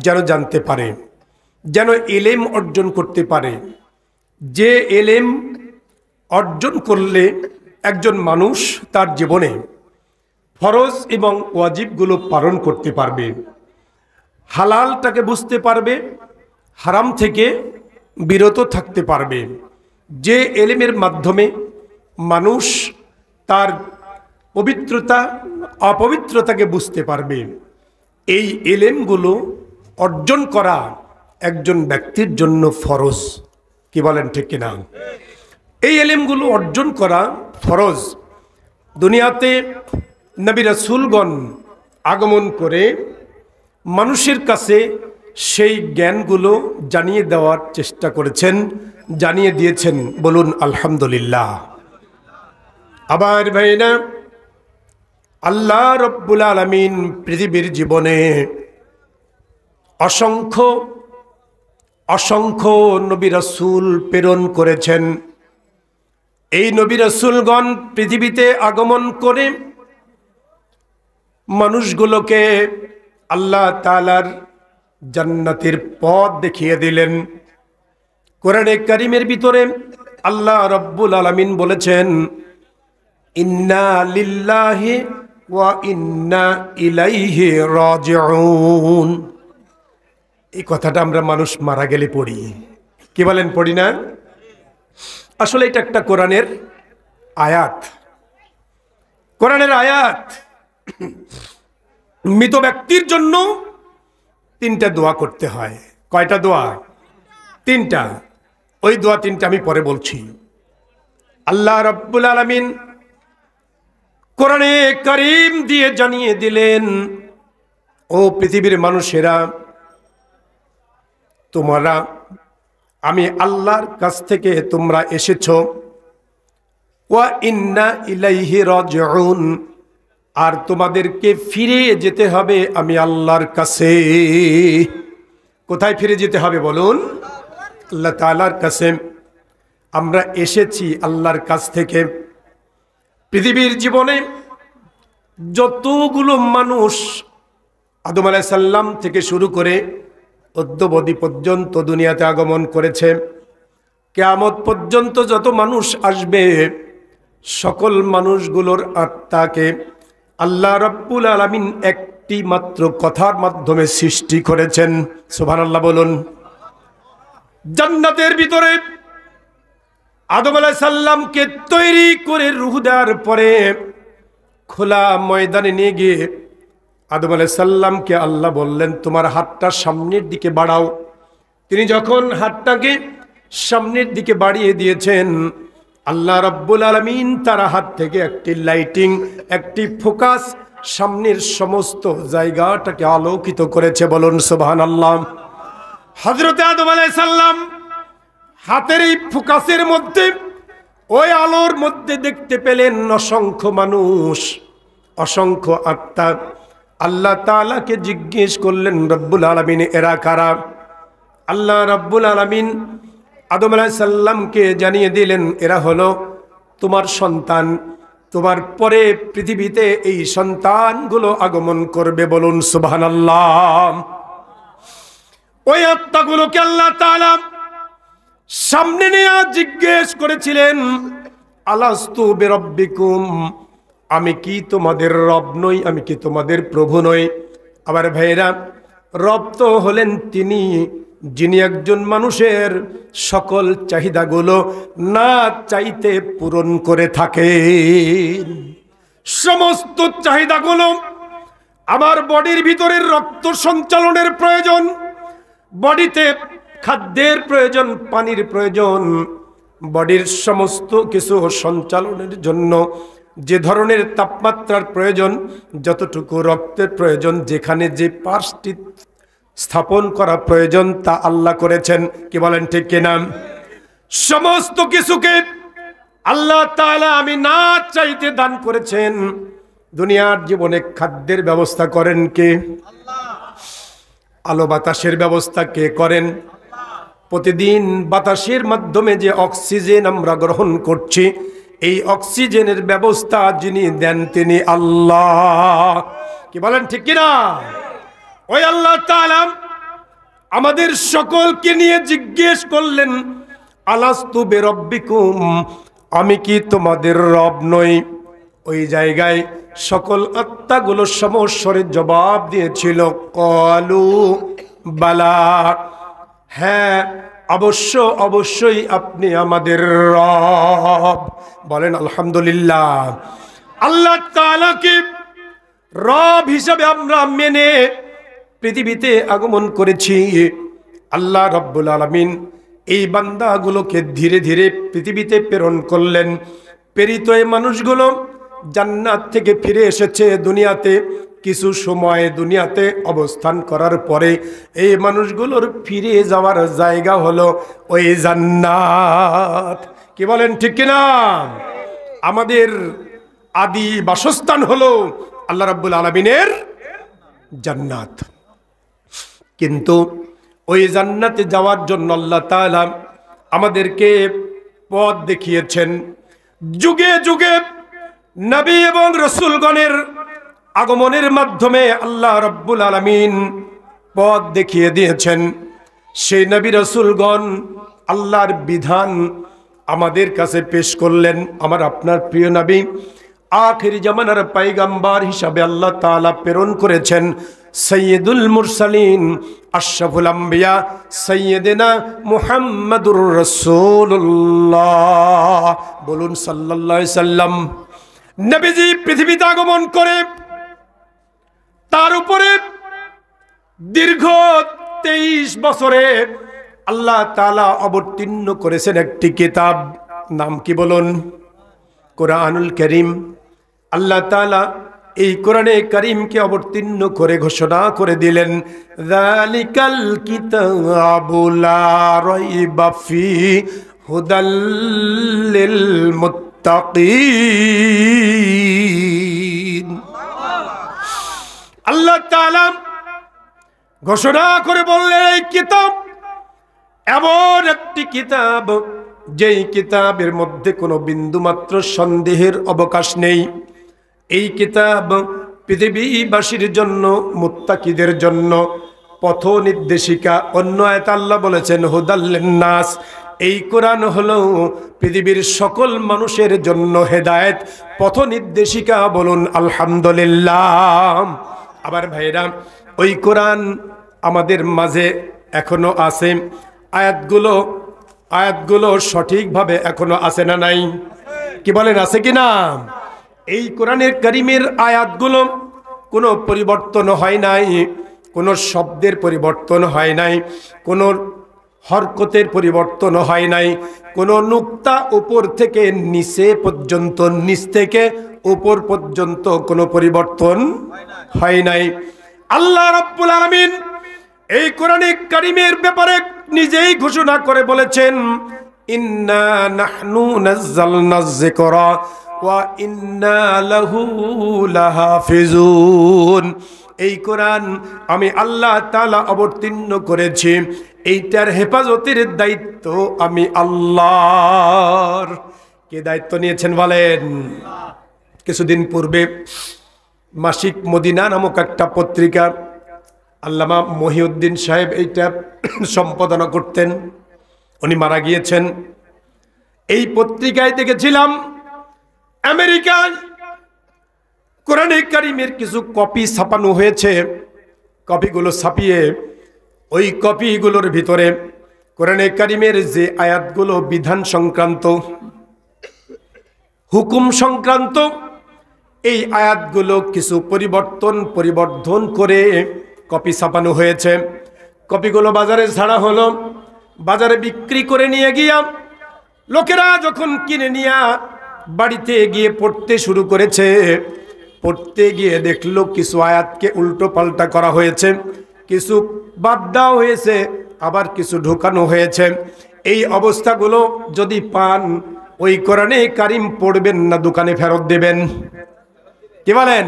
যেন জানতে পারে, যেন ইলম অর্জন করতে পারে। যে ইলম অর্জন করলে একজন মানুষ তার জীবনে ফরজ এবং ওয়াজিবগুলো পালন করতে পারবে, হালালটাকে বুঝতে পারবে, হারাম থেকে বিরত থাকতে পারবে। যে ইলমের মাধ্যমে মানুষ তার পবিত্রতা অপবিত্রতাকে বুঝতে পারবে, এই ইলমগুলো অর্জন করা একজন ব্যক্তির জন্য ফরজ। কি বলেন ঠিক কিনা? এই ইলমগুলো অর্জন করা ফরজ। দুনিয়াতে নবী রাসূলগণ আগমন করে মানুষের কাছে সেই জ্ঞানগুলো জানিয়ে দেওয়ার চেষ্টা করেছেন, জানিয়ে দিয়েছেন। বলুন আলহামদুলিল্লাহ। আবার ভাইনা, আল্লাহ রাব্বুল আলামিন পৃথিবীর জীবনে অসংখ্য অসংখ্য নবী রাসূল প্রেরণ করেছেন। এই নবী রাসূলগণ পৃথিবীতে আগমন করে মানুষগুলোকে আল্লাহ তাআলার জান্নাতের পথ দেখিয়ে দিলেন। কোরআনে কারীমের ভিতরে আল্লাহ রাব্বুল আলামিন বলেছেন, ইন্না লিল্লাহি ওয়া ইন্না ইলাইহি রাজিউন। এই কথাটা আমরা মানুষ মারা গেলে পড়ি, কি বলেন? পড়ি না? আসলে এটা একটা কোরআনের আয়াত, কোরআনের আয়াত। মৃত ব্যক্তির জন্য 3টা দোয়া করতে হয়। কয়টা দোয়া? 3টা। ওই দোয়া 3টা আমি পরে বলছি। আল্লাহ রাব্বুল আলামিন কোরআনে কারীম দিয়ে জানিয়ে দিলেন, ও পৃথিবীর মানুষেরা, তোমরা, আমি আল্লাহর কাছ থেকে তোমরা এসেছো, ওয়া ইন্না ইলাইহি রাজিউন, আর তোমাদেরকে ফিরে যেতে হবে আমি আল্লাহর কাছে। কোথায় ফিরে যেতে হবে বলুন? আল্লাহ তাআলার কাছে। আমরা এসেছি আল্লাহর কাছ থেকে। পৃথিবীর জীবনে যতগুলো মানুষ আদম আলাইহিস সালাম থেকে শুরু করে অদ্যাবধি পর্যন্ত দুনিয়াতে আগমন করেছে, কিয়ামত পর্যন্ত যত মানুষ আসবে, সকল মানুষগুলোর আত্মাকে আল্লাহ রাব্বুল আলামিন এক একটি মাত্র কথার মাধ্যমে সৃষ্টি করেছেন। সুবহানাল্লাহ বলুন। জান্নাতের ভিতরে আদম আলাইহিস সালামকে তৈরি করে রূহ দেওয়ার পরে খোলা ময়দানে নিয়ে গিয়ে আদম আলাইহিস সালামকে আল্লাহ বললেন, তোমার হাতটা সামনের দিকে বাড়াও। তিনি যখন হাতটাকে সামনের দিকে বাড়িয়ে দিয়েছেন, আল্লাহ রাব্বুল আলামিন তার হাত থেকে একটি লাইটিং, একটি ফোকাস সামনের সমস্ত জায়গাটাকে আলোকিত করেছে। বলুন সুবহানাল্লাহ। হযরত আদম আলাইহিস সালাম হাতের এই ফোকাসের মধ্যে, ওই আলোর মধ্যে দেখতে পেলেন অসংখ্য মানুষ, অসংখ্য আত্মা। আল্লাহ তাআলাকে জিজ্ঞেস করলেন, রব্বুল আলামিন এরা কারা? আল্লাহ রাব্বুল আলামিন আদম আলাইহিস সালামকে জানিয়ে দিলেন, এরা হলো তোমার সন্তান। তোমার পরে পৃথিবীতে এই সন্তানগুলো আগমন করবে। বলুন সুবহানাল্লাহ। ওই আত্মাগুলোকে আল্লাহ তাআলা সামনে নিয়ে জিজ্ঞেস করেছিলেন, আলাস্তু বিরাব্বিকুম, আমি কি তোমাদের রব নই? আমি কি তোমাদের প্রভু নই? আবার ভাইরা, রব তো হলেন তিনি যিনি একজন মানুষের সকল চাহিদাগুলো না চাইতে পূরণ করে থাকেন। সমস্ত চাহিদাগুলো, আমার বডির ভিতরের রক্ত সঞ্চালনের প্রয়োজন, বডিতে খাদ্যের প্রয়োজন, পানির প্রয়োজন, বডির সমস্ত কিছু সঞ্চালনের জন্য যে ধরনের তাপমাত্রার প্রয়োজন, যতটুকু রক্তের প্রয়োজন, যেখানে যে পার্সটি স্থাপন করা প্রয়োজন, তা আল্লাহ করেছেন। কি বলেন ঠিক কিনা? সমস্ত কিছুকে আল্লাহ তাআলা আমি না চাইতে দান করেছেন। দুনিয়ার জীবনে খাদ্যের ব্যবস্থা করেন কে? আলো বাতাসের ব্যবস্থা কে করেন? প্রতিদিন বাতাসের মাধ্যমে যে অক্সিজেন আমরা গ্রহণ করছি, এই অক্সিজেনের ব্যবস্থা যিনি দেন তিনি আল্লাহ। কি বলেন ঠিক কিনা? ওই আল্লাহ তাআলা আমাদের সকলকে নিয়ে জিজ্ঞেস করলেন, আলাস্তু বিরাব্বিকুম, আমি কি তোমাদের রব নই? ওই জায়গায় সকল আত্মাগুলো সমস্বরে জবাব দিয়েছিল, ক্বালু বালা, হ্যাঁ অবশ্য অবশ্যই আপনি আমাদের রব। বলেন আলহামদুলিল্লাহ। আল্লাহ তাআলাকে রব হিসাবে আমরা মেনে পৃথিবীতে আগমন করেছি। আল্লাহ রাব্বুল আলামিন এই বান্দাগুলোকে ধীরে ধীরে পৃথিবীতে প্রেরণ করলেন। প্রেরিত এই মানুষগুলো জান্নাত থেকে ফিরে এসেছে দুনিয়াতে। কিছু সময় দুনিয়াতে অবস্থান করার পরে এই মানুষগুলোর ফিরে যাওয়ার জায়গা হলো ওই জান্নাত। কি বলেন ঠিক কিনা? আমাদের আদি বাসস্থান হলো আল্লাহ রাব্বুল আলামিনের জান্নাত। কিন্তু ওই জান্নাতে যাওয়ার জন্য আল্লাহ তাআলা আমাদেরকে পথ দেখিয়েছেন। যুগে যুগে নবী এবং রাসূলগণের আগমনের মাধ্যমে আল্লাহ রাব্বুল আলামিন পথ দেখিয়ে দিয়েছেন। সেই নবী রাসূলগণ আল্লাহর বিধান আমাদের কাছে পেশ করলেন। আমার আপনার প্রিয় নবী আখিরি জামানার পয়গম্বর হিসাবে আল্লাহ তাআলা প্রেরণ করেছেন সৈয়দুল মুরসালিন আশরাফুল আম্বিয়া সৈয়দনা মুহাম্মাদুর রাসূলুল্লাহ। বলুন সাল্লাল্লাহু আলাইহি সাল্লাম। নবীজি পৃথিবীতে আগমন করে তার উপরে দীর্ঘ 23 বছরে আল্লাহ তাআলা অবতীর্ণ করেছেন একটি কিতাব। নাম কি বলুন? কোরআনুল কারীম। আল্লাহ তাআলা এই কোরআনে কারীমকে অবতীর্ণ করে ঘোষণা করে দিলেন, যালিকাল কিতাবু লা রাইবা ফি হুদাল লিল মুত্তাকিন। আল্লাহ তাআলা ঘোষণা করে বললেন, এই কিতাব এমন একটি কিতাব যেই কিতাবের মধ্যে কোনো বিন্দুমাত্র সন্দেহের অবকাশ নেই। এই কিতাব পৃথিবীবাসীর জন্য, মুত্তাকিদের জন্য পথ নির্দেশিকা। অন্য আয়াতে আল্লাহ বলেছেন হুদাল লিন্নাস। এই কোরআন হলো পৃথিবীর সকল মানুষের জন্য হেদায়েত, পথ নির্দেশিকা। বলুন আলহামদুলিল্লাহ। আবার ভাইরা ওই কোরআন আমাদের মাঝে এখনো আছে, আয়াতগুলো সঠিকভাবে এখনো আছে না নাই? কি বলেন, আছে কি না? এই কোরআনের কারীমের আয়াতগুলো কোনো পরিবর্তন হয় নাই, কোনো শব্দের পরিবর্তন হয় নাই, কোনো হরকতের পরিবর্তন হয় নাই, কোনো নুক্তা উপর থেকে নিচে পর্যন্ত, নিচ থেকে উপর পর্যন্ত কোনো পরিবর্তন হয় নাই। আল্লাহ রাব্বুল আলামিন এই কোরআনে কারীমের ব্যাপারে নিজেই ঘোষণা করে বলেছেন, ইন্না নাহনু নাযালনায যিকরা ওয়া ইন্না লাহু লাহাফিজুন। এই কোরআন আমি আল্লাহ তাআলা অবতীর্ণ করেছি, এইটার হেফাজতের দায়িত্ব আমি আল্লাহর। কে দায়িত্ব নিয়েছেন বলেন? কিছুদিন পূর্বে মাসিক মদিনা নামক একটা পত্রিকা, আল্লামা মহিউদ্দিন সাহেব এইটা সম্পাদনা করতেন, উনি মারা গিয়েছেন। এই পত্রিকায় দেখেছিলাম আমেরিকায় কোরআনে কারীমের কিছু কপি ছাপানো হয়েছে। কপিগুলো ছাপিয়ে ওই কপিগুলোর ভিতরে কোরআনে কারীমের যে আয়াতগুলো বিধান সংক্রান্ত, হুকুম সংক্রান্ত, এই আয়াতগুলো কিছু পরিবর্ধন করে কপি ছাপানো হয়েছে। কপিগুলো বাজারে ছাড়া হলো, বাজারে বিক্রি করে নিয়ে গিয়া লোকেরা যখন কিনে নিয়ে বাড়িতে গিয়ে পড়তে শুরু করেছে, পড়তে গিয়ে দেখলো কিছু আয়াতকে উল্টো পাল্টা করা হয়েছে, কিছু বাদ দেওয়া হয়েছে, আবার কিছু ঢোকানো হয়েছে। এই অবস্থাগুলো যদি পান, ওই কোরআনে কারীম পড়বেন না দোকানে ফেরত দেবেন? কি বলেন?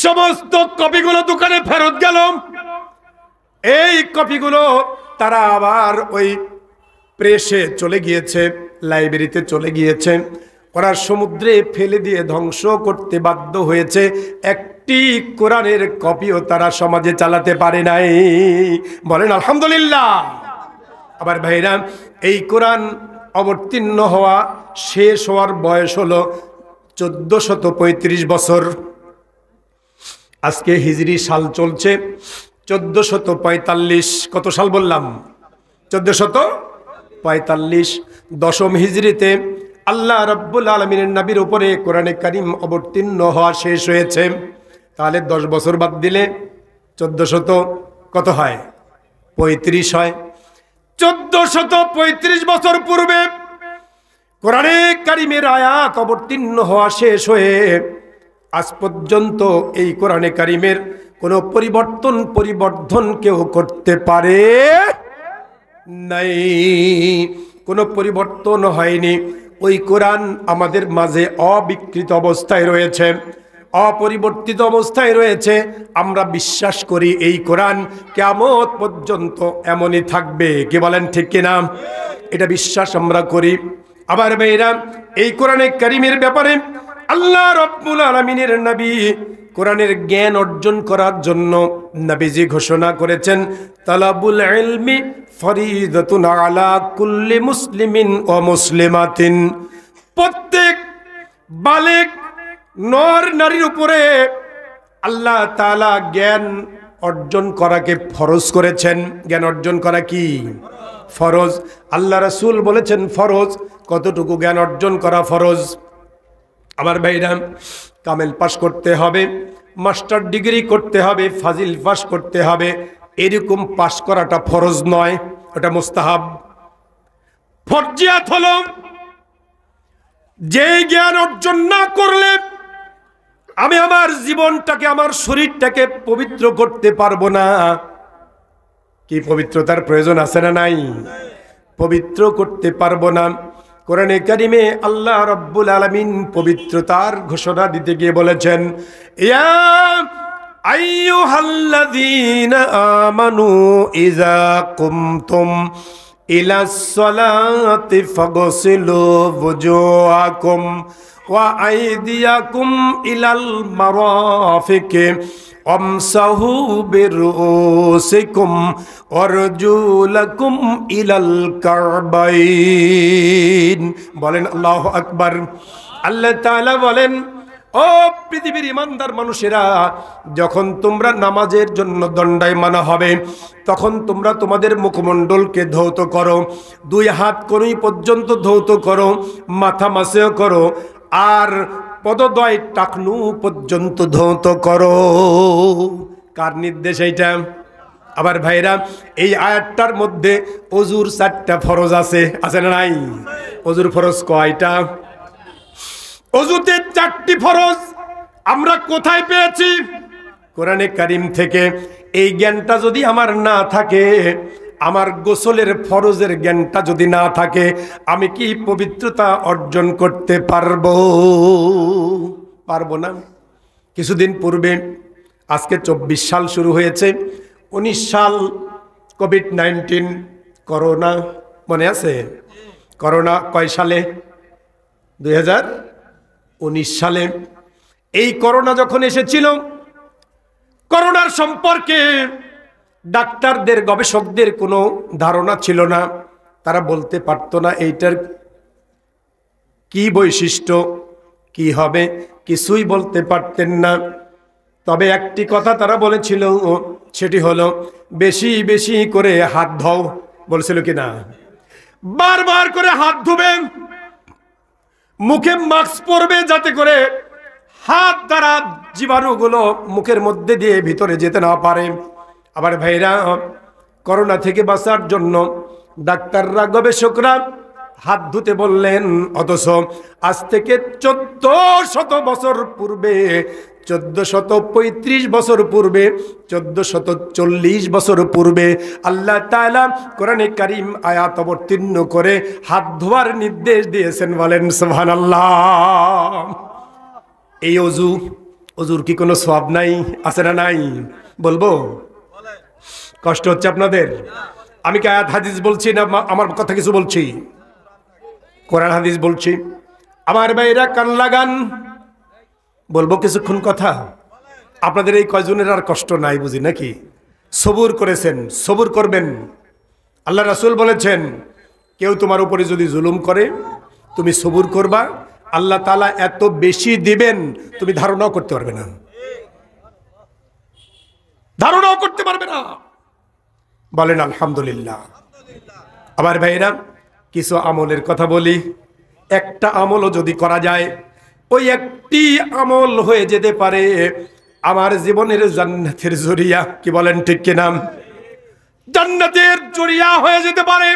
সমস্ত কপিগুলো দোকানে ফেরত গেল। এই কপিগুলো তারা আবার ওই প্রেসে চলে গিয়েছে, লাইব্রেরিতে চলে গিয়েছে, ওরা সমুদ্রে ফেলে দিয়ে ধ্বংস করতে বাধ্য হয়েছে। একটি কোরআনের কপিও তারা সমাজে চালাতে পারে নাই। বলেন আলহামদুলিল্লাহ। আবার ভাইরা, এই কোরআন অবতীর্ণ হওয়া, শেষ হওয়ার বয়স হলো 1435 বছর। আজকে হিজরি সাল চলছে 1445। কত সাল বললাম? 1445। দশম হিজরিতে আল্লাহ রাব্বুল আলামিনের নবীর উপরে কোরআনে কারীম অবতীর্ণ হওয়া শেষ হয়েছে। তাহলে 10 বছর বাদ দিলে 1400 কত হয়? 35 হয়। 1435 বছর পূর্বে কোরআনে কারীমের আয়াত অবতীর্ণ হওয়া শেষ হয়ে আজ পর্যন্ত এই কোরআনে কারীমের কোনো পরিবর্ধন কেউ করতে পারে নাই, কোনো পরিবর্তন হয়নি। ওই কোরআন আমাদের মাঝে অবিকৃত অবস্থায় রয়েছে, অপরিবর্তিত অবস্থায় রয়েছে। আমরা বিশ্বাস করি এই কোরআন কিয়ামত পর্যন্ত এমনই থাকবে। কি বলেন ঠিক কিনা? এটা বিশ্বাস আমরা করি। আবার ভাইরা, এই কোরআনে কারীমের ব্যাপারে আল্লাহ রাব্বুল আলামিনের নবী কোরআনের জ্ঞান অর্জন করার জন্য নবীজি ঘোষণা করেছেন, তালাবুল ইলমি ফরিদাতুন আলা কুল্লি মুসলিমিন ওয়া মুসলিমাতিন। প্রত্যেক বালেগ নর নারীর উপরে আল্লাহ তাআলা জ্ঞান অর্জন করাকে ফরজ করেছেন। জ্ঞান অর্জন করা কি ফরজ? আল্লাহ রাসূল বলেছেন ফরজ। কতটুকু জ্ঞান অর্জন করা ফরজ? আমার ভাইরা, কামেল পাস করতে হবে, মাস্টার ডিগ্রি করতে হবে, ফাজিল পাস করতে হবে, এরকম পাস করাটা ফরজ নয়, ওটা মুস্তাহাব। ফরজিয়াত হলো যে জ্ঞান অর্জন না করলে আমি আমার জীবনটাকে, আমার শরীরটাকে পবিত্র করতে পারবো না। কি পবিত্রতার প্রয়োজন আছে না নাই? পবিত্র করতে পারবো না। কোরআনে কারীমে আল্লাহ রাব্বুল আলামিন পবিত্রতার ঘোষণা দিতে গিয়ে বলেছেন, ইয়া আইয়ুহাল্লাযীনা আমানু ইযা কুমতুম ইলাস সালাতি ফাগসিলু ওয়ুজুহাকুম ওয়া আইদিয়াকুম ইলাল মারাফিকি আমসাহু বিরুসিকুম ওয়ারজুলাকুম ইলাল কারবাইন। বলেন আল্লাহু আকবার। আল্লাহ তাআলা বলেন, ও পৃথিবীর ইমানদার মানুষেরা, যখন তোমরা নামাজের জন্য দণ্ডায়মান হবে তখন তোমরা তোমাদের মুখমণ্ডলকে ধৌত করো, 2 হাত কনুই পর্যন্ত ধৌত করো, মাথা মাসেও করো, আর পদদ্বয় টাকনু পর্যন্ত ধৌত করো। কার নির্দেশ এইটা? আবার ভাইরা, এই আয়াতটার মধ্যে ওযুর 4টা ফরজ আছে, আছে না নাই? ওযুর ফরজ কয়টা? ওযুতে 4টি ফরজ আমরা কোথায় পেয়েছি? কোরআনে কারীম থেকে। এই জ্ঞানটা যদি আমার না থাকে, আমার গোসলের ফরজের জ্ঞানটা যদি না থাকে, আমি কি পবিত্রতা অর্জন করতে পারবো? পারবো না। কিছুদিন পূর্বে, আজকে 24 সাল শুরু হয়েছে, 19 সাল কোভিড-19 করোনা, মনে আছে? করোনা কয় সালে? 2019 সালে। এই করোনা যখন এসেছিল, করোনার সম্পর্কে ডাক্তারদের, গবেষকদের কোনো ধারণা ছিল না। তারা বলতে পারতো না এইটার কি বৈশিষ্ট্য, কি হবে, কিছুই বলতে পারতেন না। তবে একটি কথা তারা বলেছিল, সেটি হলো বেশি বেশি করে হাত ধোও। বলেছিল কি না? বারবার করে হাত ধুবে, মুখে মাস্ক পরবে যাতে করে হাত দ্বারা জীবাণুগুলো মুখের মধ্যে দিয়ে ভিতরে যেতে না পারে। আবার ভাইরা, করোনা থেকে বাঁচার জন্য ডাক্তাররা, গবেষকরা হাত ধুতে বললেন, অথচ আজ থেকে 1400 বছর পূর্বে, 1435 বছর পূর্বে, 1440 বছর পূর্বে আল্লাহ তাআলা কোরআনে কারীম আয়াত অবতীর্ণ করে হাত ধোয়ার নির্দেশ দিয়েছেন। বলেন সুবহানাল্লাহ। এই অজুর কি কোনো সওয়াব নাই? আছে না নাই? বলবো? কষ্ট হচ্ছে আপনাদের? আমি কি আয়াত হাদিস বলছি না আমার কথা কিছু বলছি? কোরআন হাদিস বলছি। আমার ভাইরা কান লাগান, বলবো কিছুক্ষণ কথা। আপনাদের এই কয়জনের আর কষ্ট নাই বুঝি নাকি? সবুর করেছেন, সবুর করবেন। আল্লাহ রাসূল বলেছেন, কেউ তোমার উপরে যদি জুলুম করে তুমি সবুর করবা, আল্লাহ তাআলা এত বেশি দিবেন তুমি ধারণাও করতে পারবে না, ধারণাও করতে পারবে না। বলেন আলহামদুলিল্লাহ। আবার ভাইরা, কিছু আমলের কথা বলি। একটা আমলও যদি করা যায়, ওই একটি আমল হয়ে যেতে পারে আমার জীবনের জান্নাতের জরিয়া। কি বলেন ঠিক কিনা? জান্নাতের জরিয়া হয়ে যেতে পারে।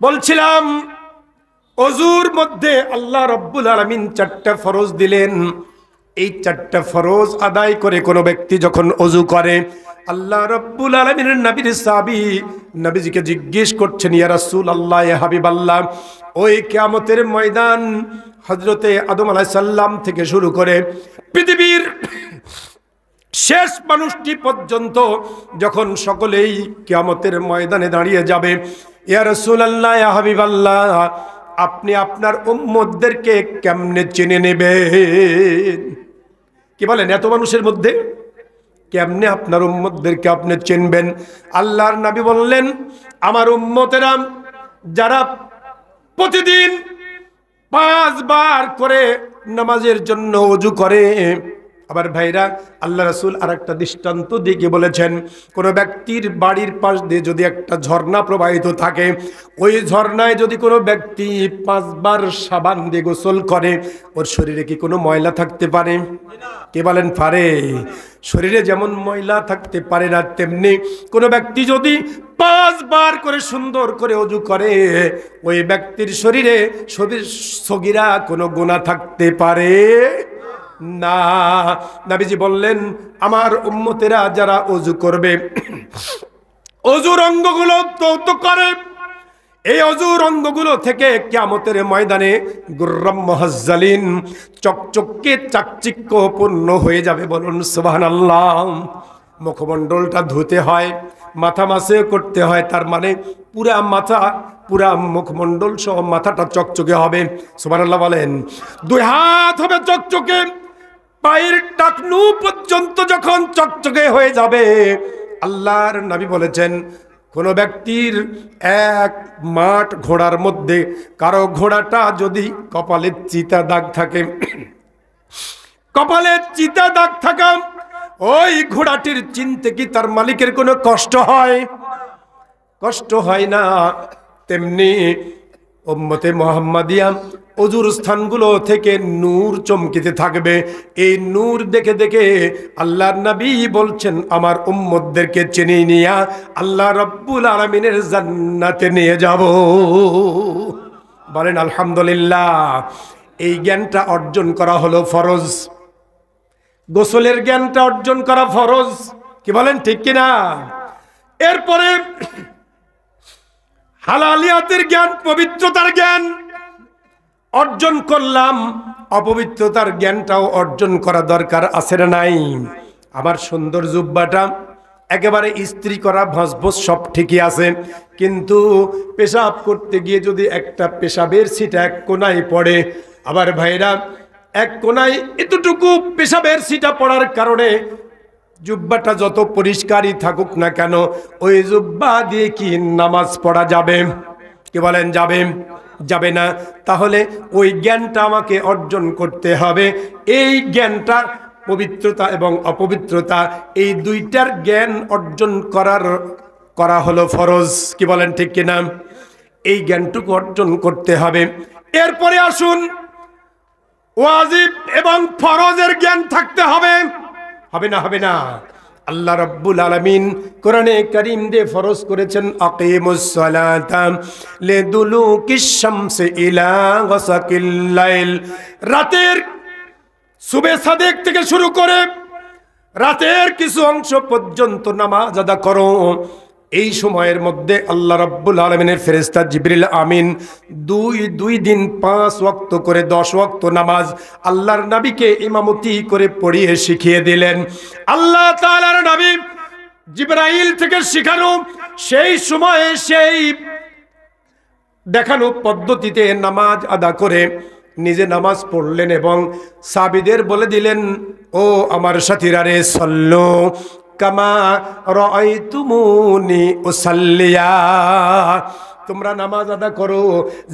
বলছিলাম, ওযুর মধ্যে আল্লাহ রাব্বুল আলামিন 4টা ফরজ দিলেন। এই 4টা ফরজ আদায় করে কোনো ব্যক্তি যখন ওযু করে, আল্লাহ রাব্বুল আলামিনের নবীর সাহাবী নবীজিকে জিজ্ঞেস করছেন, ইয়া রাসূলুল্লাহ, ইয়া হাবিবাল্লাহ, ওই কিয়ামতের ময়দান হযরতে আদম আলাইহিস সালাম থেকে শুরু করে পৃথিবীর শেষ মানুষটি পর্যন্ত যখন সকলেই কিয়ামতের ময়দানে দাঁড়িয়ে যাবে, ইয়া রাসূলুল্লাহ, ইয়া হাবিবাল্লাহ, আপনি আপনার উম্মতদেরকে কেমনে চিনে নেবেন? কি বলেন? এত মানুষের মধ্যে কেমনে আপনার উম্মতদেরকে আপনি চিনবেন? আল্লাহর নবী বললেন, আমার উম্মতেরা যারা প্রতিদিন 5 বার করে নামাজের জন্য ওযু করে। আবার ভাইরা, আল্লাহ রাসূল আরেকটা দৃষ্টান্ত দিয়ে বলেছেন, কোন ব্যক্তির বাড়ির পাশ দিয়ে যদি একটা ঝর্ণা প্রবাহিত থাকে, ওই ঝর্ণায় যদি কোনো ব্যক্তি 5 বার সাবান দিয়ে গোসল করে, ওর শরীরে কি কোনো ময়লা থাকতে পারে? কে বলেন পারে? শরীরে যেমন ময়লা থাকতে পারে না, তেমনি কোনো ব্যক্তি যদি 5 বার করে সুন্দর করে ওযু করে, ওই ব্যক্তির শরীরে সগীরা কোনো গুনাহ থাকতে পারে না। নবীজি বললেন, আমার উম্মতেরা যারা ওযু করবে, ওযুর অঙ্গগুলো তৌত করে, এই অযুর অঙ্গগুলো থেকে কিয়ামতের ময়দানে গুররাম মুহাজ্জালিন, চকচকে চাকচিক্যপূর্ণ হয়ে যাবে। বলুন সুবহানাল্লাহ। মুখমণ্ডলটা ধুতে হয়, মাথা মাসে করতে হয়, তার মানে পুরা মাথা, পুরা মুখমণ্ডল সহ মাথাটা চকচকে হবে। সুবহানাল্লাহ বলেন। 2 হাত হবে চকচকে, পায়ের টাকনু পর্যন্ত যখন চকচকে হয়ে যাবে, আল্লাহর নবী বলেছেন, কোন ব্যক্তির এক মাঠ ঘোড়ার মধ্যে কারো ঘোড়াটা যদি কপালে চিতা দাগ থাকে, কপালে চিতা দাগ থাকা ওই ঘোড়াটির চিনতে কি তার মালিকের কোনো কষ্ট হয়? কষ্ট হয় না। তেমনি উম্মতে মুহাম্মাদিয়া অজুর স্থানগুলো থেকে নূর চমকিতে থাকবে। এই নূর দেখে দেখে আল্লাহর নবী বলছেন, আমার উম্মতদেরকে চিনিয়ে নিয়ে আল্লাহ রাব্বুল আলামিনের জান্নাতে নিয়ে যাব। বলেন আলহামদুলিল্লাহ। এই জ্ঞানটা অর্জন করা হলো ফরজ। গোসলের জ্ঞানটা অর্জন করা ফরজ, কি বলেন ঠিক কিনা? এরপরে হালালিয়াতের জ্ঞান, পবিত্রতার জ্ঞান অর্জন করলাম, অপবিত্রতার জ্ঞানটাও অর্জন করা দরকার আছে না নাই? আমার সুন্দর জুব্বাটা একেবারে ইস্ত্রি করা, ভসভস সব ঠিকই আছে, কিন্তু পেশাব করতে গিয়ে যদি একটা পেশাবের ছিটা এক কোনায় পড়ে, আবার ভাইরা এক কোনায় এতটুকু পেশাবের ছিটা পড়ার কারণে জুব্বাটা যত পরিষ্কারই থাকুক না কেন, ওই জুব্বা দিয়ে কি নামাজ পড়া যাবে? কি বলেন, যাবে? যাবে না। তাহলে ওই জ্ঞানটা আমাকে অর্জন করতে হবে। এই জ্ঞানটা, পবিত্রতা এবং অপবিত্রতা, এই দুইটার জ্ঞান অর্জন করা হলো ফরজ। কি বলেন ঠিক কিনা? এই জ্ঞানটুকু অর্জন করতে হবে। এরপরে আসুন, ওয়াজিব এবং ফরজের জ্ঞান থাকতে হবে। হবে না? হবে না। আল্লাহ রাব্বুল আলামিন কোরআনে কারীম দিয়ে ফরজ করেছেন, আকিমুস সালাতা লিদুলুকিশ শামসি ইলা গাসাকিল লাইল। রাতের সুবে সাদেক থেকে শুরু করে রাতের কিছু অংশ পর্যন্ত নামাজ আদা করো। এই সময়ের মধ্যে আল্লাহ রাব্বুল আলামিনের ফেরেশতা জিবরিল আমিন দুই দিন 5 ওয়াক্ত করে 10 ওয়াক্ত নামাজ আল্লাহর নবীকে ইমামতি করে পড়িয়ে শিখিয়ে দিলেন। আল্লাহ তাআলার নবী জিবরাইল থেকে শিখানো সেই সময়ে সেই দেখানো পদ্ধতিতে নামাজ আদা করে নিজে নামাজ পড়লেন এবং সাহাবীদের বলে দিলেন, ও আমার সাথীরা রে, সাল্লু কামা রাআইতুমুনি উসাল্লিয়া, তোমরা নামাজ আদা করো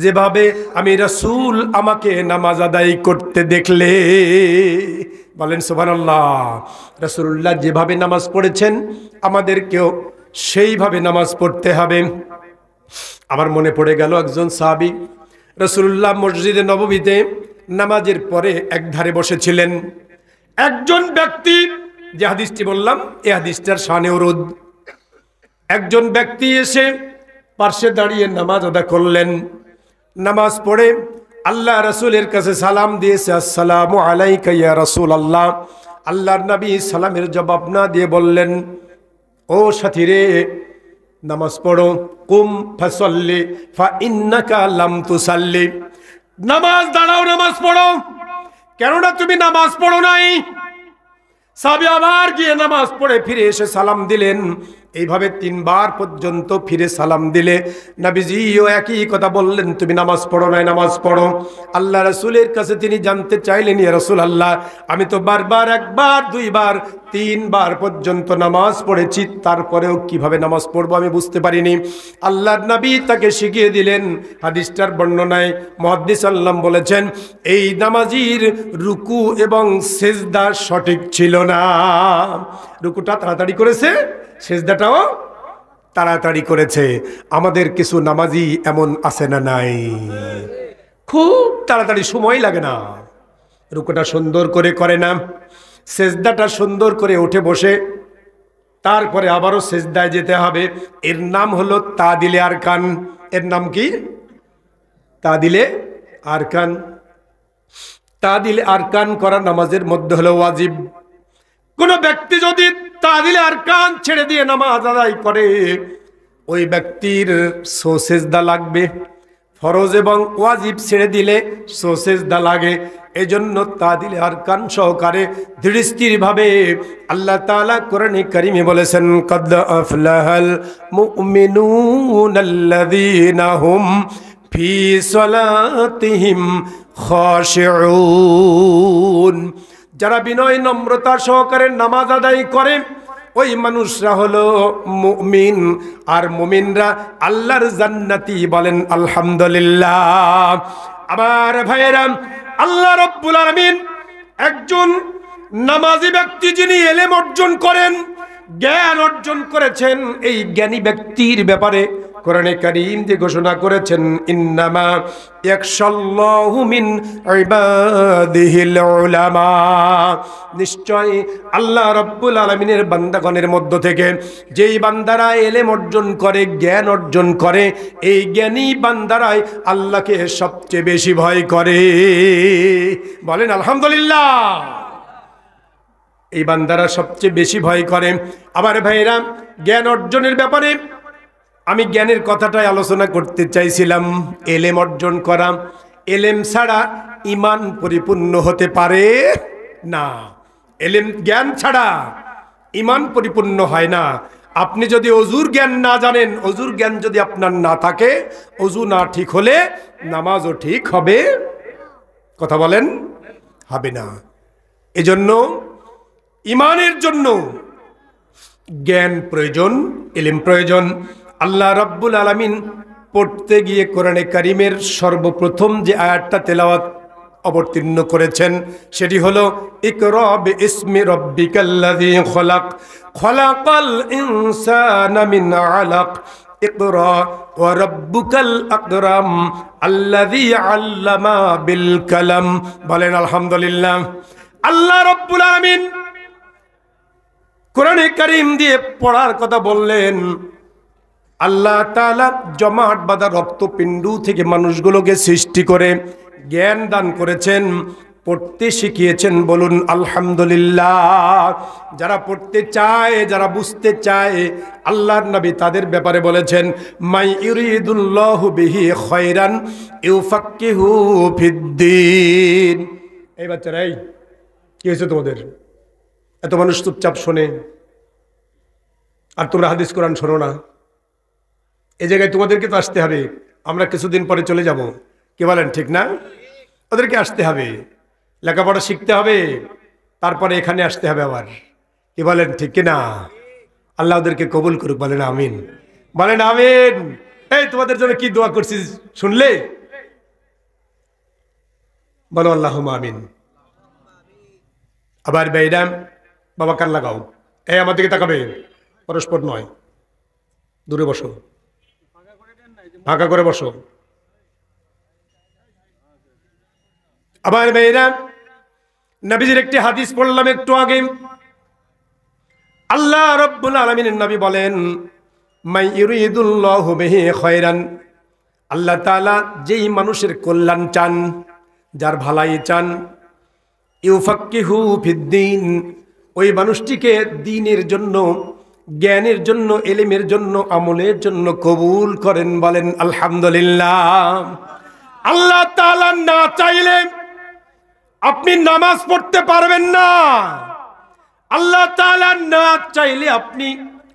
যেভাবে আমি রাসূল আমাকে নামাজ আদায় করতে দেখলে। বলেন সুবহানাল্লাহ। রাসূলুল্লাহ যেভাবে নামাজ পড়েছেন আমাদেরকেও সেইভাবে নামাজ পড়তে হবে। আমার মনে পড়ে গেল, একজন সাহাবী রাসূলুল্লাহ মসজিদে নববীতে নামাজের পরে এক ধারে বসেছিলেন। একজন ব্যক্তি, যে হাদিসটি বললাম এই হাদিসটার শানে উরুদ, একজন ব্যক্তি এসে পার্শ্বে দাঁড়িয়ে নামাজ আদা করলেন। নামাজ পড়ে আল্লাহ রাসূলের কাছে সালাম দিয়েছে, আসসালামু আলাইকা ইয়া রাসূলুল্লাহ। আল্লাহর নবী সালামের জবাব না দিয়ে বললেন, ও সাথী রে, নামাজ পড়ো, কুম ফাসাল্লি ফা ইন্নাকা লাম তুসাল্লি, নামাজ দাঁড়াও, নামাজ পড়ো, কেননা তুমি নামাজ পড়ো নাই। সাহাবী আবার গিয়ে নামাজ পড়ে ফিরে এসে সালাম দিলেন। এইভাবে 3 বার পর্যন্ত ফিরে সালাম দিলে নবীজিও একই কথা বললেন, তুমি নামাজ পড়ো নাই, নামাজ পড়ো। আল্লাহ রাসূলের কাছে তিনি জানতে চাইলেন, ইয়া রাসূলুল্লাহ, আমি তো বারবার 1 বার 2 বার 3 বার পর্যন্ত নামাজ পড়েছি, তারপরেও কিভাবে নামাজ পড়বো আমি বুঝতে পারিনি। আল্লাহর নবী তাকে শিখিয়ে দিলেন। হাদিসটার বর্ণনায় মুহাদ্দিস আল্লাম বলেছেন, এই নামাজির রুকু এবং সিজদা সঠিক ছিল না। রুকুটা তাড়াতাড়ি করেছে, সিজদাটাও তাড়াতাড়ি করেছে। আমাদের কিছু নামাজি এমন আছে না নাই? খুব তাড়াতাড়ি, সময় লাগে না, রুকুটা সুন্দর করে করে না, সিজদাটা সুন্দর করে উঠে বসে তারপরে আবারও সিজদায় যেতে হবে। এর নাম হলো তাদিলে আরকান। এর নাম কি? তাদিলে আরকান। তাদিলে আরকান করা নামাজের মধ্যে হলো ওয়াজিব। কোন ব্যক্তি যদি তাদিলে আরকান ছেড়ে দিয়ে নামাজ আদায় করে, ওই ব্যক্তির সুজদা লাগবে। ফরজ এবং ওয়াজিব ছেড়ে দিলে সুজদা লাগে। এজন্য তাদিলে আরকান সহকারে দৃঢ়স্থিরভাবে আল্লাহ তাআলা কোরআনে কারিমে বলেছেন, কদ আফলাহাল মুমিনুনাল্লাযীনা হুম ফি সালাতিহিম খাশিউন, যারা বিনয় নম্রতা সহকারে নামাজ আদায় করে ওই মানুষরা হলো মুমিন। আর মুমিনরা আল্লাহর জান্নাতি। বলেন আলহামদুলিল্লাহ। আমার ভাইয়েরা, আল্লাহ রাব্বুল আলামিন একজন নামাজি ব্যক্তি যিনি এলেম অর্জন করেন, জ্ঞান অর্জন করেছেন, এই জ্ঞানী ব্যক্তির ব্যাপারে কোরআনে কারীম যে ঘোষণা করেছেন, ইন্নামা ইয়াখশাল্লাহু মিন ইবাদিহিল উলামা, নিশ্চয় আল্লাহ রাব্বুল আলামিনের বান্দাগণের মধ্য থেকে যেই বান্দারা এলেম অর্জন করে, জ্ঞান অর্জন করে, এই জ্ঞানী বান্দারাই আল্লাহকে সবচেয়ে বেশি ভয় করে। বলেন আলহামদুলিল্লাহ। এই বান্দারা সবচেয়ে বেশি ভয় করে। আবার ভাইরা, জ্ঞান অর্জনের ব্যাপারে আমি জ্ঞানের কথাটাই আলোচনা করতে চাইছিলাম। এলেম অর্জন করা, এলেম ছাড়া ঈমান পরিপূর্ণ হতে পারে না। এলেম জ্ঞান ছাড়া ঈমান পরিপূর্ণ হয় না। আপনি যদি অজুর জ্ঞান না জানেন, অজুর জ্ঞান যদি আপনার না থাকে, অজু না ঠিক হলে নামাজও ঠিক হবে, কথা বলেন, হবে না। এজন্য ঈমানের জন্য জ্ঞান প্রয়োজন, ইলম প্রয়োজন। আল্লাহ রাব্বুল আলামিন পড়তে গিয়ে কোরআনে কারীমের সর্বপ্রথম যে আয়াতটা তেলাওয়াত অবতীর্ণ করেছেন সেটি হলো ইকরা বিইসমি রাব্বিকাল্লাযী খলাক, খলাকাল ইনসানা মিন আলাক, ইকরা ওয়া রাব্বুকাল আকরাম আল্লাযী আল্লামা বিল কালাম। বলেন আলহামদুলিল্লাহ। আল্লাহ রাব্বুল আলামিন কোরআনে কারীম দিয়ে পড়ার কথা বললেন। আল্লাহ তাআলা জমাট বাঁধা রক্তপিণ্ডু থেকে মানুষগুলোকে সৃষ্টি করে জ্ঞান দান করেছেন, পড়তে শিখিয়েছেন। বলুন আলহামদুলিল্লাহ। যারা পড়তে চায়, যারা বুঝতে চায়, আল্লাহর নবী তাদের ব্যাপারে বলেছেন, মাই ইউরিদুল্লাহু বিহি খায়রান ইউফাক্কিহু ফিদ্দীন। এই বাচ্চারাই, কি হয়েছে তোমাদের? এত মানুষ চুপচাপ শোনে আর তোমরা হাদিস কোরআন শোনো না। এই জায়গায় তোমাদেরকে তো আসতে হবে। আমরা কিছুদিন পরে চলে যাব, কি বলেন, ঠিক না? ওদেরকে আসতে হবে, লেখাপড়া শিখতে হবে, তারপরে এখানে আসতে হবে আবার, কি বলেন, ঠিক কিনা? আল্লাহ ওদেরকে কবুল করুক, বলেন আমিন, বলেন আমিন। এই তোমাদের জন্য কি দোয়া করছি শুনলে? বলো আল্লাহুম্মা আমিন। আবার বেইরাম বাবা কান লাগাও। এই আমার দিকে তাকাবে, পরস্পর নয়, দূরে বসো, ফাঁকা করে বসো। আবার বেইরাম নবীজির একটি হাদিস পড়লাম একটু আগে। আল্লাহ রাব্বুল আলামিনের নবী বলেন, মাই ইউরিদুল্লাহু বিহি খায়রান, আল্লাহ তাআলা যেই মানুষের কল্যাণ চান, যার ভালাই চান, ইউফাক্কিহু ফিদ্দীন, ওই মানুষটিকে দ্বীনের জন্য, জ্ঞানের জন্য, ইলমের জন্য, আমলের জন্য কবুল করেন। বলেন আলহামদুলিল্লাহ। আল্লাহ তাআলা না চাইলে আপনি নামাজ পড়তে পারবেন না। আল্লাহ তাআলা না চাইলে আপনি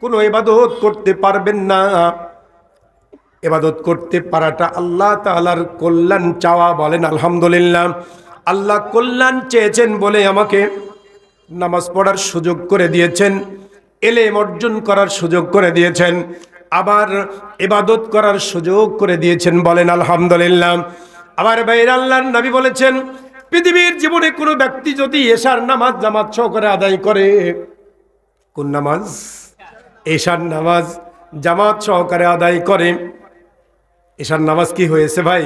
কোনো ইবাদত করতে পারবেন না। ইবাদত করতে পারাটা আল্লাহ তাআলার কল্যাণ চাওয়া। বলেন আলহামদুলিল্লাহ। আল্লাহ কল্যাণ চেয়েছেন বলে আমাকে নামাজ পড়ার সুযোগ করে দিয়েছেন, ইলম অর্জন করার সুযোগ করে দিয়েছেন, আবার ইবাদত করার সুযোগ করে দিয়েছেন। বলেন আলহামদুলিল্লাহ। আবার বাইরে আল্লাহর নবী বলেছেন, পৃথিবীর জীবনে কোনো ব্যক্তি যদি এশার নামাজ জামাত সহকারে আদায় করে, কোন নামাজ? এশার নামাজ জামাত সহকারে আদায় করে। এশার নামাজ কি হয়েছে ভাই?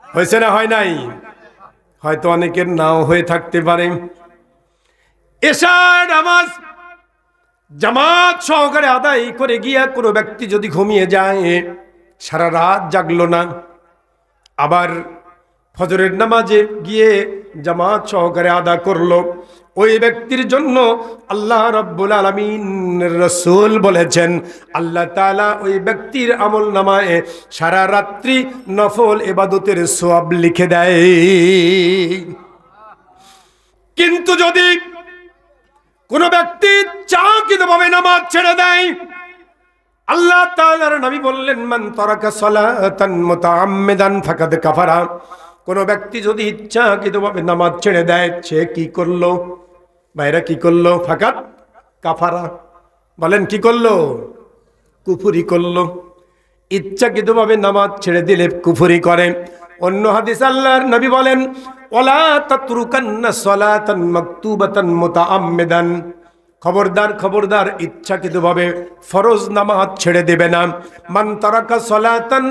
হয়েছে না হয় নাই? হয়তো অনেকের নাও হয়ে থাকতে পারে। এশার নামাজ জামাত সহকারে আদায় করে গিয়া কোনো ব্যক্তি যদি ঘুমিয়ে যায়, সারা রাত জাগলো না, আবার ফজরের নামাজে গিয়ে জামাত সহকারে আদা করলো, ওই ব্যক্তির জন্য আল্লাহ রাব্বুল আলামিন রাসূল বলেছেন, আল্লাহ তাআলা ওই ব্যক্তির আমল নামায় সারা রাত্রি নফল ইবাদতের সওয়াব লিখে দেয়। কিন্তু যদি কোন ব্যক্তি চাকিতভাবে নামাজ ছেড়ে দেয়, আল্লাহ তাআলার নবী বললেন, মান তারাকা সালাতান মুতাআম্মিদান ফাকাদ কাফারা। কোন ব্যক্তি যদি ইচ্ছাকৃতভাবে নামাজ ছেড়ে দেয়, সে কি করলো? ভাইরা কি করলো? ফাকাদ কাফারা। বলেন কি করলো? কুফরি করলো। ইচ্ছাকৃতভাবে নামাজ ছেড়ে দিলে কুফরি করে। অন্য হাদিস আল্লাহর নবী বলেন, ওয়ালা তাতরুকান্না সালাতান মাকতুবাতান মুতাআম্মিদান, খবরদার খবরদার ইচ্ছাকৃতভাবে ফরজ নামাজ ছেড়ে দেবে না। মান তারাকা সালাতান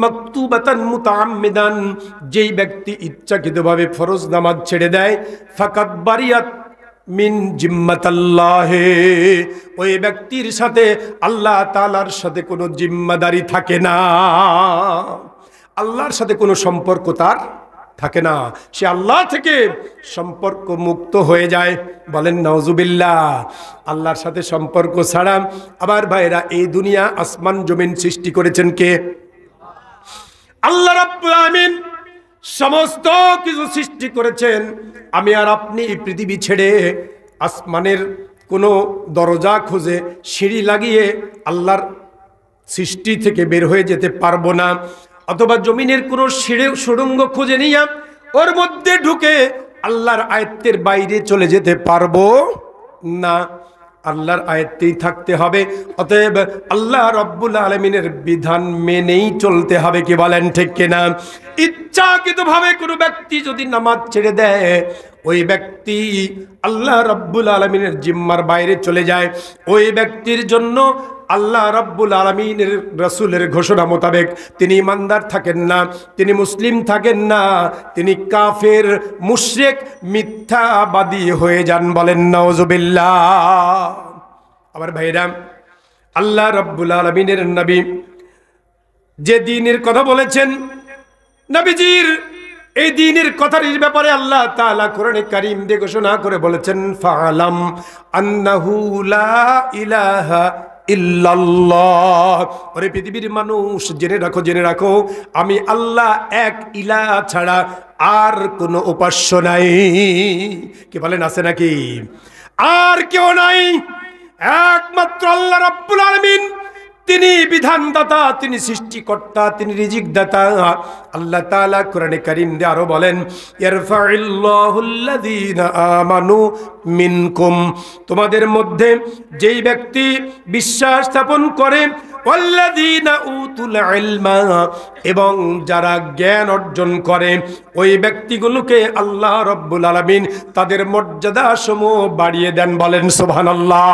মাকতুবাতান মুতাআম্মিদান, যেই ব্যক্তি ইচ্ছাকৃতভাবে ফরজ নামাজ ছেড়ে দেয়, ফাকাদ বারিয়াত মিন জিম্মাতাল্লাহি, ওই ব্যক্তির সাথে আল্লাহ তাআলার সাথে কোনো জিম্মাদারি থাকে না, আল্লাহর সাথে কোনো সম্পর্ক তার থাকে না, সে আল্লাহ থেকে সম্পর্ক মুক্ত হয়ে যায়। বলেন নাউজুবিল্লাহ। আল্লাহর সাথে সম্পর্ক ছাড়া, আবার ভাইরা এই দুনিয়া আসমান জমিন সৃষ্টি করেছেন কে? আল্লাহ রাব্বুল আলামিন সমস্ত কিছু সৃষ্টি করেছেন। আমি আর আপনি এই পৃথিবী ছেড়ে আসমানের কোনো দরজা খুঁজে সিঁড়ি লাগিয়ে আল্লাহর সৃষ্টি থেকে বের হয়ে যেতে পারবো না, অথবা জমিনের কোনো সুড়ঙ্গ খুঁজে নিয়ে ওর মধ্যে ঢুকে আল্লাহর আয়ত্তের বাইরে চলে যেতে পারবো না। আল্লাহর আয়ত্তেই থাকতে হবে। অতএব আল্লাহ রাব্বুল আলামিনের বিধান মেনেই চলতে হবে। কি বলেন ঠিক কিনা? ইচ্ছাকৃতভাবে কোনো ব্যক্তি যদি নামাজ ছেড়ে দেয়, ওই ব্যক্তি আল্লাহ রাব্বুল আলামিনের জিম্মার বাইরে চলে যায়। ওই ব্যক্তির জন্য আল্লাহ রাব্বুল আলামিনের রাসূলের ঘোষণা মোতাবেক তিনি ইমানদার থাকেন না, তিনি মুসলিম থাকেন না, তিনি কাফের, মুশরিক, মিথ্যাবাদী হয়ে যান। বলেন নাউজুবিল্লাহ। আবার ভাইরা, আল্লাহ রাব্বুল আলামিনের নবী যে দ্বীনের কথা বলেছেন, নবীজির এই দ্বীনের কথার ব্যাপারে আল্লাহ তাআলা কোরআনে কারীম দিয়ে ঘোষণা করে বলেছেন, ফাআলাম আন্নাহু লা ইলাহা ইল্লাল্লাহ। ওরে পৃথিবীর মানুষ, জেনে রাখো, জেনে রাখো, আমি আল্লাহ এক ইলাহ ছাড়া আর কোনো উপাস্য নাই। কি বলেন, আছে নাকি? আর কেউ নাই, একমাত্র আল্লাহ রাব্বুল আলামিন। তিনি বিধানদাতা, তিনি সৃষ্টিকর্তা, তিনি রিজিক দাতা। আল্লাহ তাআলা কোরআনে কারীম দিয়ে আরো বলেন, ইয়ারফাইল্লাহুল্লাযীনা আমানু মিনকুম, তোমাদের মধ্যে যেই ব্যক্তি বিশ্বাস স্থাপন করে, ওয়াল্লাযীনা উতুল ইলমা, এবং যারা জ্ঞান অর্জন করে, ওই ব্যক্তিগুলোকে আল্লাহ রাব্বুল আলামিন তাদের মর্যাদা সমূহ বাড়িয়ে দেন। বলেন সুবহানাল্লাহ।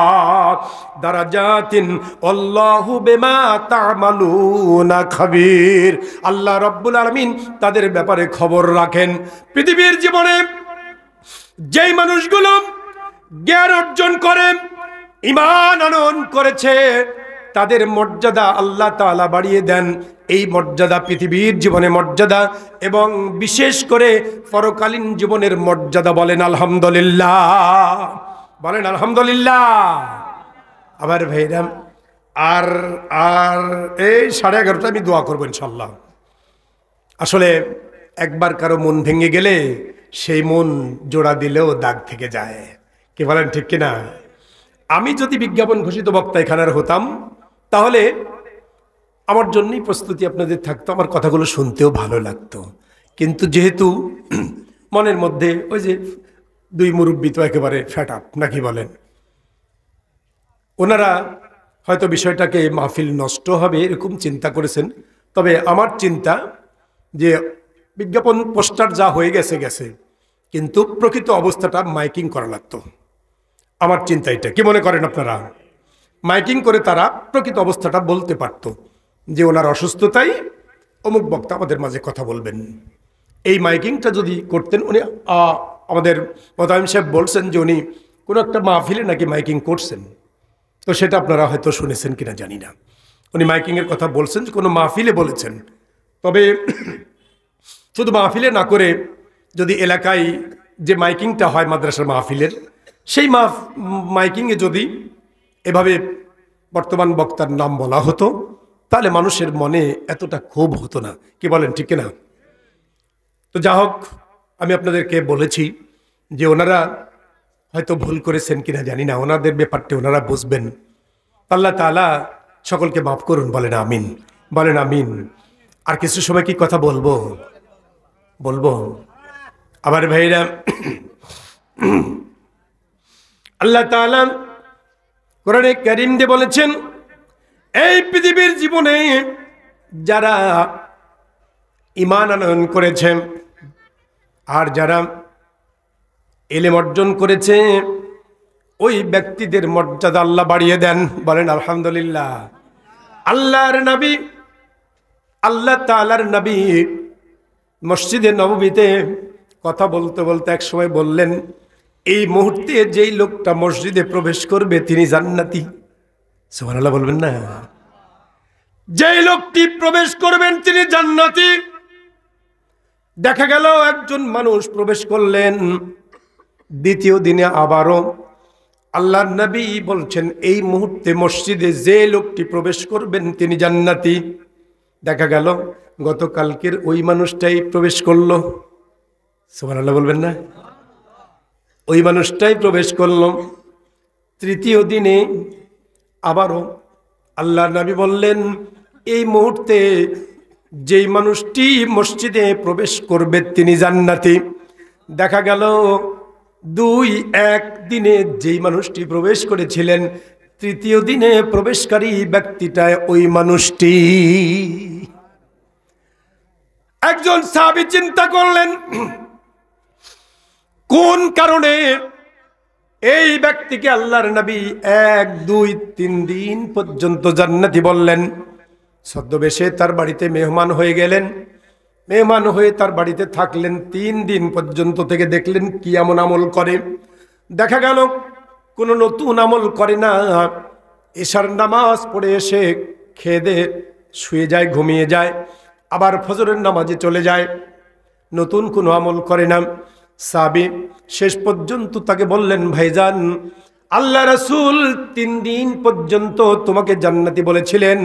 দারাজাতিন আল্লাহু বিমা তা'মালুনা খাবীর, আল্লাহ রাব্বুল আলামিন তাদের ব্যাপারে খবর রাখেন। পৃথিবীর জীবনে যেই মানুষগুলো জ্ঞান অর্জন করে, ঈমান আনয়ন করেছে, তাদের মর্যাদা আল্লাহ তাআলা বাড়িয়ে দেন। এই মর্যাদা পৃথিবীর জীবনে মর্যাদা, এবং বিশেষ করে পরকালীন জীবনের মর্যাদা। বলেন আলহামদুলিল্লাহ, বলেন আলহামদুলিল্লাহ। আবার ভাইরাম, আর আর এই 11:30 আমি দোয়া করবো ইনশাল্লাহ। আসলে একবার কারো মন ভেঙে গেলে সেই মন জোড়া দিলেও দাগ থেকে যায়। কি বলেন ঠিক কিনা? আমি যদি বিজ্ঞাপন ঘোষিত বক্তা এখানের হতাম, তাহলে আমার জন্যই প্রস্তুতি আপনাদের থাকতো, আমার কথাগুলো শুনতেও ভালো লাগতো। কিন্তু যেহেতু মনের মধ্যে ওই যে দুই মুরব্বী তো একেবারে ফ্যাট আপ, নাকি বলেন, ওনারা হয়তো বিষয়টাকে মাহফিল নষ্ট হবে এরকম চিন্তা করেছেন। তবে আমার চিন্তা যে বিজ্ঞাপন পোস্টার যা হয়ে গেছে গেছে, কিন্তু প্রকৃত অবস্থাটা মাইকিং করা লাগতো। আমার চিন্তা এটা। কি মনে করেন আপনারা? মাইকিং করে তারা প্রকৃত অবস্থাটা বলতে পারত, যে ওনার অসুস্থতাই অমুক বক্তা আমাদের মাঝে কথা বলবেন। এই মাইকিংটা যদি করতেন, উনি আমাদের মোতায়েম সাহেব বলছেন যে উনি কোনো একটা মাহফিলে নাকি মাইকিং করছেন, তো সেটা আপনারা হয়তো শুনেছেন কিনা জানি না। উনি মাইকিংয়ের কথা বলছেন, কোনো মাহফিলে বলেছেন। তবে শুধু মাহফিলে না করে যদি এলাকায় যে মাইকিংটা হয় মাদ্রাসার মাহফিলের, সেই মাইকিংয়ে যদি এভাবে বর্তমান বক্তার নাম বলা হতো, তাহলে মানুষের মনে এতটা ক্ষোভ হতো না। কি বলেন ঠিক কিনা? তো যা হোক, আমি আপনাদেরকে বলেছি যে ওনারা হয়তো ভুল করেছেন কিনা জানি না, ওনাদের ব্যাপারটা ওনারা বুঝবেন। আল্লাহ তাআলা সকলকে মাফ করুন। বলেন আমিন, বলেন আমিন। আর কিছু সময় কি কথা বলবো? আবার ভাইরা, আল্লাহ তাআলা কোরআনে কারীম দিয়ে বলেছেন, এই পৃথিবীর জীবনে যারা ঈমান আনয়ন করেছে। আর যারা ইলম অর্জন করেছে ওই ব্যক্তিদের মর্যাদা আল্লাহ বাড়িয়ে দেন। বলেন আলহামদুলিল্লাহ। আল্লাহর নবী, আল্লাহ তাআলার নবী মসজিদে নববীতে কথা বলতে বলতে এক সময় বললেন, এই মুহূর্তে যেই লোকটা মসজিদে প্রবেশ করবে তিনি জান্নাতি। সুবহানাল্লাহ বলবেন না? যেই লোকটি প্রবেশ করবেন তিনি জান্নাতি। দেখা গেল একজন মানুষ প্রবেশ করলেন, দ্বিতীয় দিনে আবারও আল্লাহর নবী বলছেন এই মুহূর্তে মসজিদে যে লোকটি প্রবেশ করবেন তিনি জান্নাতি। দেখা গেল গতকালকের ওই মানুষটাই প্রবেশ করলো। সুবহানাল্লাহ বলবেন না? ওই মানুষটাই প্রবেশ করল। তৃতীয় দিনে আবারও আল্লাহর নবী বললেন এই মুহূর্তে যেই মানুষটি মসজিদে প্রবেশ করবে তিনি জান্নাতি। দেখা গেল 2-1 দিনে যেই মানুষটি প্রবেশ করেছিলেন তৃতীয় দিনে প্রবেশকারী ব্যক্তিটা ওই মানুষটি। একজন সাহাবী চিন্তা করলেন কোন কারণে এই ব্যক্তিকে আল্লাহর নবী 1-2-3 দিন পর্যন্ত জান্নাতি বললেন। ছদ্মবেশে তার বাড়িতে মেহমান হয়ে গেলেন, মেহমান হয়ে তার বাড়িতে থাকলেন 3 দিন পর্যন্ত। থেকে দেখলেন কি এমন আমল করে। দেখা গেল কোনো নতুন আমল করে না। এশার নামাজ পড়ে এসে খেয়ে দিয়ে শুয়ে যায়, ঘুমিয়ে যায়, আবার ফজরের নামাজে চলে যায়, নতুন কোনো আমল করে না। সাহাবী শেষ পর্যন্ত তাকে বললেন, ভাইজান আল্লাহ রাসূল 3 দিন পর্যন্ত তোমাকে জান্নাতি বলেছিলেন,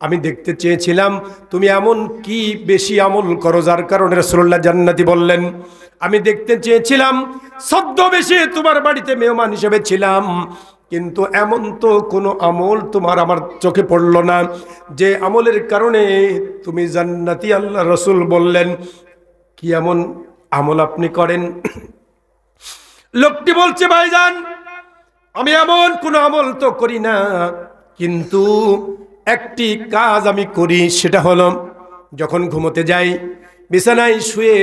আমি দেখতে চেয়েছিলাম তুমি এমন কি বেশি আমল করো যার কারণে রাসূলুল্লাহ জান্নাতি বললেন। আমি দেখতে চেয়েছিলাম ছদ্মবেশে তোমার বাড়িতে মেহমান হিসেবে ছিলাম, কিন্তু এমন তো কোনো আমল তোমার আমার চোখে পড়ল না যে আমলের কারণে তুমি জান্নাতি আল্লাহ রাসূল বললেন। কি এমন আমল আপনি করেন? লোকটি বলছে, ভাইজান আমি এমন কোনো আমল তো করি না, কিন্তু একটি কাজ আমি করি, সেটা হলো যখন ঘুমোতে যাই বিছানায় শুয়ে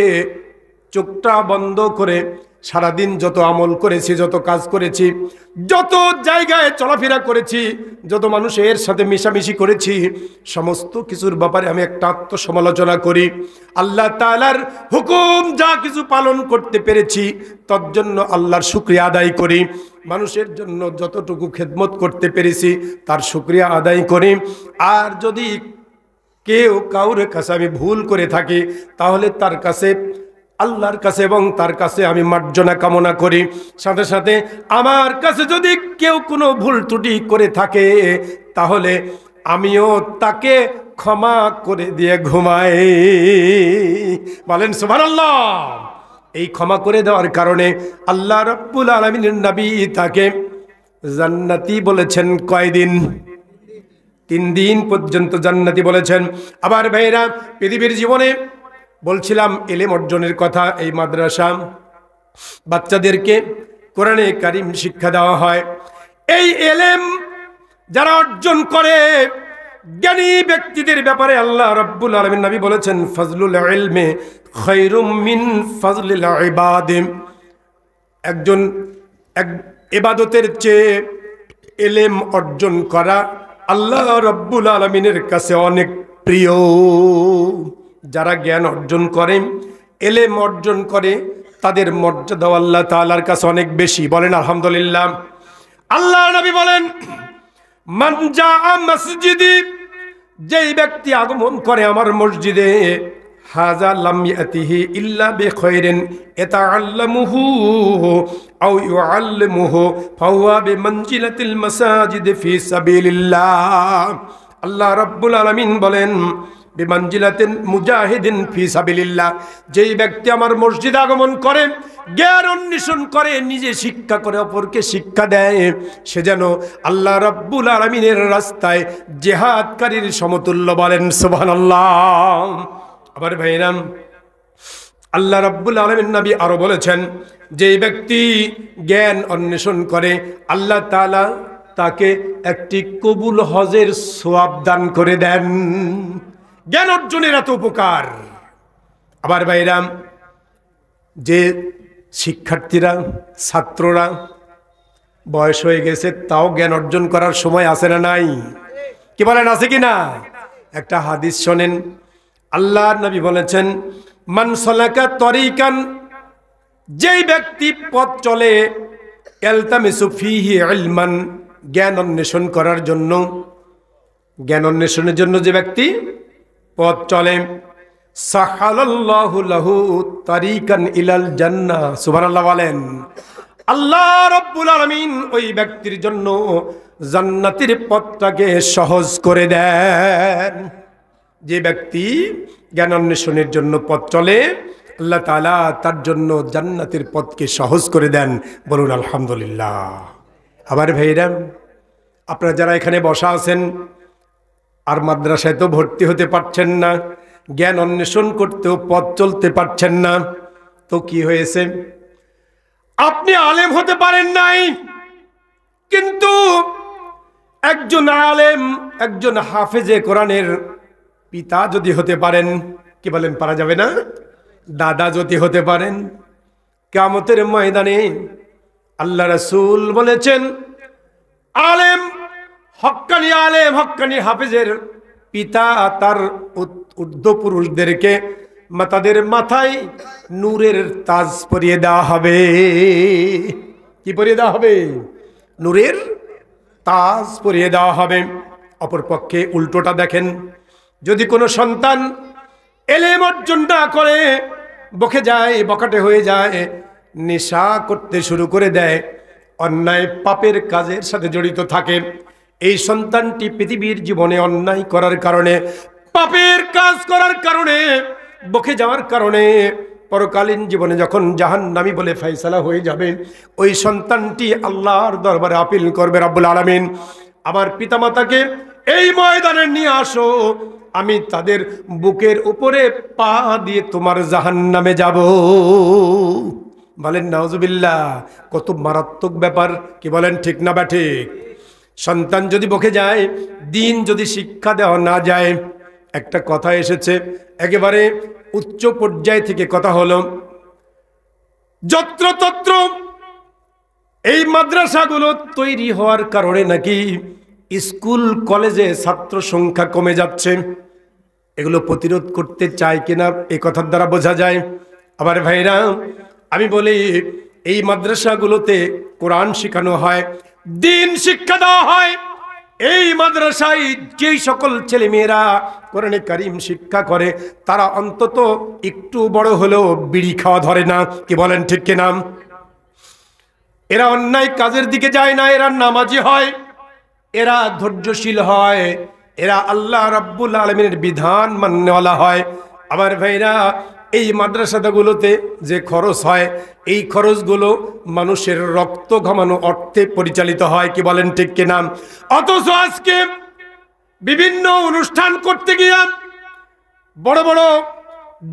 চোখটা বন্ধ করে সারাদিন যত আমল করেছি, যত কাজ করেছি, যত জায়গায় চলাফেরা করেছি, যত মানুষের সাথে মিশামিশি করেছি, সমস্ত কিছুর ব্যাপারে আমি একটা আত্মসমালোচনা করি। আল্লাহ তাআলার হুকুম যা কিছু পালন করতে পেরেছি তার জন্য আল্লাহর শুকরিয়া আদায় করি। মানুষের জন্য যতটুকু খেদমত করতে পেরেছি তার শুকরিয়া আদায় করি। আর যদি কেউ কাউর কাছে আমি ভুল করে থাকি তাহলে তার কাছে, আল্লাহর কাছে এবং তার কাছে আমি মার্জনা কামনা করি। সাথে সাথে আমার কাছে যদি কেউ কোনো ভুল ত্রুটি করে থাকে তাহলে আমিও তাকে ক্ষমা করে দিয়ে ঘুমাই। বলেন সুবহানাল্লাহ। এই ক্ষমা করে দেওয়ার কারণে আল্লাহ রাব্বুল আলামিনের নবী তাকে জান্নাতি বলেছেন। কয়দিন? 3 দিন পর্যন্ত জান্নাতি বলেছেন। আবার ভাইরা, পৃথিবীর জীবনে বলছিলাম ইলম অর্জনের কথা। এই মাদ্রাসা বাচ্চাদেরকে কোরআনে কারিম শিক্ষা দেওয়া হয়। এই ইলম যারা অর্জন করে জ্ঞানী ব্যক্তিদের ব্যাপারে আল্লাহ রাব্বুল আলামিন নবী বলেছেন, ফাজলুল ইলমি খায়রুম মিন ফাজলিল ইবাদ। একজন ইবাদতের চেয়ে ইলম অর্জন করা আল্লাহ রাব্বুল আলামিনের কাছে অনেক প্রিয়। যারা জ্ঞান অর্জন করে, ইলম অর্জন করে, তাদের মর্যাদা আল্লাহ তাআলার কাছে অনেক বেশি। বলেন আলহামদুলিল্লাহ। আল্লাহ নবী বলেন, মান জাআ মসজিদি, যেই ব্যক্তি আগমন করে আমার মসজিদে, হাযা লাম ইয়াতিহি ইল্লা বিখাইরিন ইয়াতাআল্লামুহু আও ইউআল্লিমুহু ফাহুয়া বিমানজিলাতিল মাসাজিদ ফি সাবিলিল্লাহ। আল্লাহ রাব্বুল আলামিন বলেন, বিমানজিলাতিন মুজাহিদিন ফি সাবিলিল্লাহ, যেই ব্যক্তি আমার মসজিদে আগমন করে, জ্ঞান অন্বেষণ করে, নিজে শিক্ষা করে, অপরকে শিক্ষা দেয়, সে যেন আল্লাহ রাব্বুল আলামিনের রাস্তায় জিহাদকারীর সমতুল্য। বলেন সুবহানাল্লাহ। আবার ভাইরাম, আল্লাহ রাব্বুল আলামিন নবী আরো বলেছেন, যেই ব্যক্তি জ্ঞান অন্বেষণ করে আল্লাহ তাআলা তাকে একটি কবুল হজের সওয়াব দান করে দেন। জ্ঞান অর্জনের এত উপকার। আবার ভাইরাম, যে শিক্ষার্থীরা, ছাত্ররা বয়স হয়ে গেছে, তাও জ্ঞান অর্জন করার সময় আছে না নাই? কি বলেন, আছে কি না? একটা হাদিস শোনেন, আল্লাহর নবী বলেছেন, মান সালাকা তরিকান, যেই ব্যক্তি পথ চলে, ইলতামিসু ফিহি ইলমান, জ্ঞান অন্বেষণ করার জন্য, জ্ঞান অন্বেষণের জন্য যে ব্যক্তি পথ চলে, সাহালাল্লাহু লাহু তারিকান ইলাল জান্নাহ। সুবহানাল্লাহ বলেন। আল্লাহ রাব্বুল আলামিন ওই ব্যক্তির জন্য জান্নাতের পথটাকে সহজ করে দেন। যে ব্যক্তি জ্ঞান অন্বেষণের জন্য পথ চলে, আল্লাহ তাআলা তার জন্য জান্নাতের পথকে সহজ করে দেন। বলুন আলহামদুলিল্লাহ। আবার ভাইরা, আপনারা যারা এখানে বসা আছেন আর মাদ্রাসায় তো ভর্তি হতে পারছেন না, জ্ঞান অন্বেষণ করতেও পথ চলতে পারছেন না, তো কি হয়েছে? আপনি আলেম হতে পারেন নাই, কিন্তু একজন আলেম, একজন হাফেজে কোরআনের পিতা যদি হতে পারেন, কি বলেন, পারা যাবে না? দাদা যদি হতে পারেন, কিয়ামতের ময়দানে আল্লাহ রাসূল বলেছেন, আলেম, হক্কানি হাফেজের পিতা তার ঊর্ধ্ব পুরুষদেরকে তাদের মাথায় নূরের তাজ পরিয়ে দেওয়া হবে। কি পরিয়ে দেওয়া হবে? নূরের তাজ পরিয়ে দেওয়া হবে। অপরপক্ষে উল্টোটা দেখেন, যদি কোনো সন্তান এলেম অর্জন না করে বকে যায়, বকাটে হয়ে যায়, নেশা করতে শুরু করে দেয়, অন্যায় পাপের কাজের সাথে জড়িত থাকে, এই সন্তানটি পৃথিবীর জীবনে অন্যায় করার কারণে, পাপের কাজ করার কারণে, বকে যাওয়ার কারণে পরকালীন জীবনে যখন জাহান্নামী বলে ফয়সালা হয়ে যাবে, ওই সন্তানটি আল্লাহর দরবারে আপিল করবে, রব্বুল আলামিন আমার পিতামাতাকে এই ময়দানে নিয়ে আসো, আমি তাদের বুকের উপরে পা দিয়ে তোমার জাহান্নামে যাব। বলেন নাউজুবিল্লাহ। কত মারাত্মক ব্যাপার, কি বলেন, ঠিক না বা ঠিক? সন্তান যদি বকে যায়, দিন যদি শিক্ষা দেওয়া না যায়, একটা কথা এসেছে একেবারে উচ্চ পর্যায় থেকে, কথা হলো, যত্রতত্র এই মাদ্রাসাগুলো তৈরি হওয়ার কারণে নাকি স্কুল কলেজে ছাত্র সংখ্যা কমে যাচ্ছে। এগুলো প্রতিরোধ করতে চায় কিনা এই কথার দ্বারা বোঝা যায়। আবার ভাইরা, আমি বলি, এই মাদ্রাসাগুলোতে কোরআন শেখানো হয়, দিন শিক্ষা দেওয়া হয়। এই মাদ্রাসায় যেই সকল ছেলে মেয়েরা কোরআনে কারীম শিক্ষা করে, তারা অন্তত একটু বড় হলেও বিড়ি খাওয়া ধরে না। কি বলেন, ঠিক কিনা? এরা অন্যায় কাজের দিকে যায় না, এরা নামাজি হয়, এরা ধৈর্যশীল হয়, এরা আল্লাহ রাব্বুল আলামিনের বিধান মাননেওয়ালা হয়। আমার ভাইরা, এই মাদ্রাসাগুলোতে যে খরচ হয়, এই খরচগুলো মানুষের রক্ত ঘামানো অর্থে পরিচালিত হয়। কি বলেন, ঠিক কিনা? অথচ আজকে বিভিন্ন অনুষ্ঠান করতে গিয়ে বড় বড়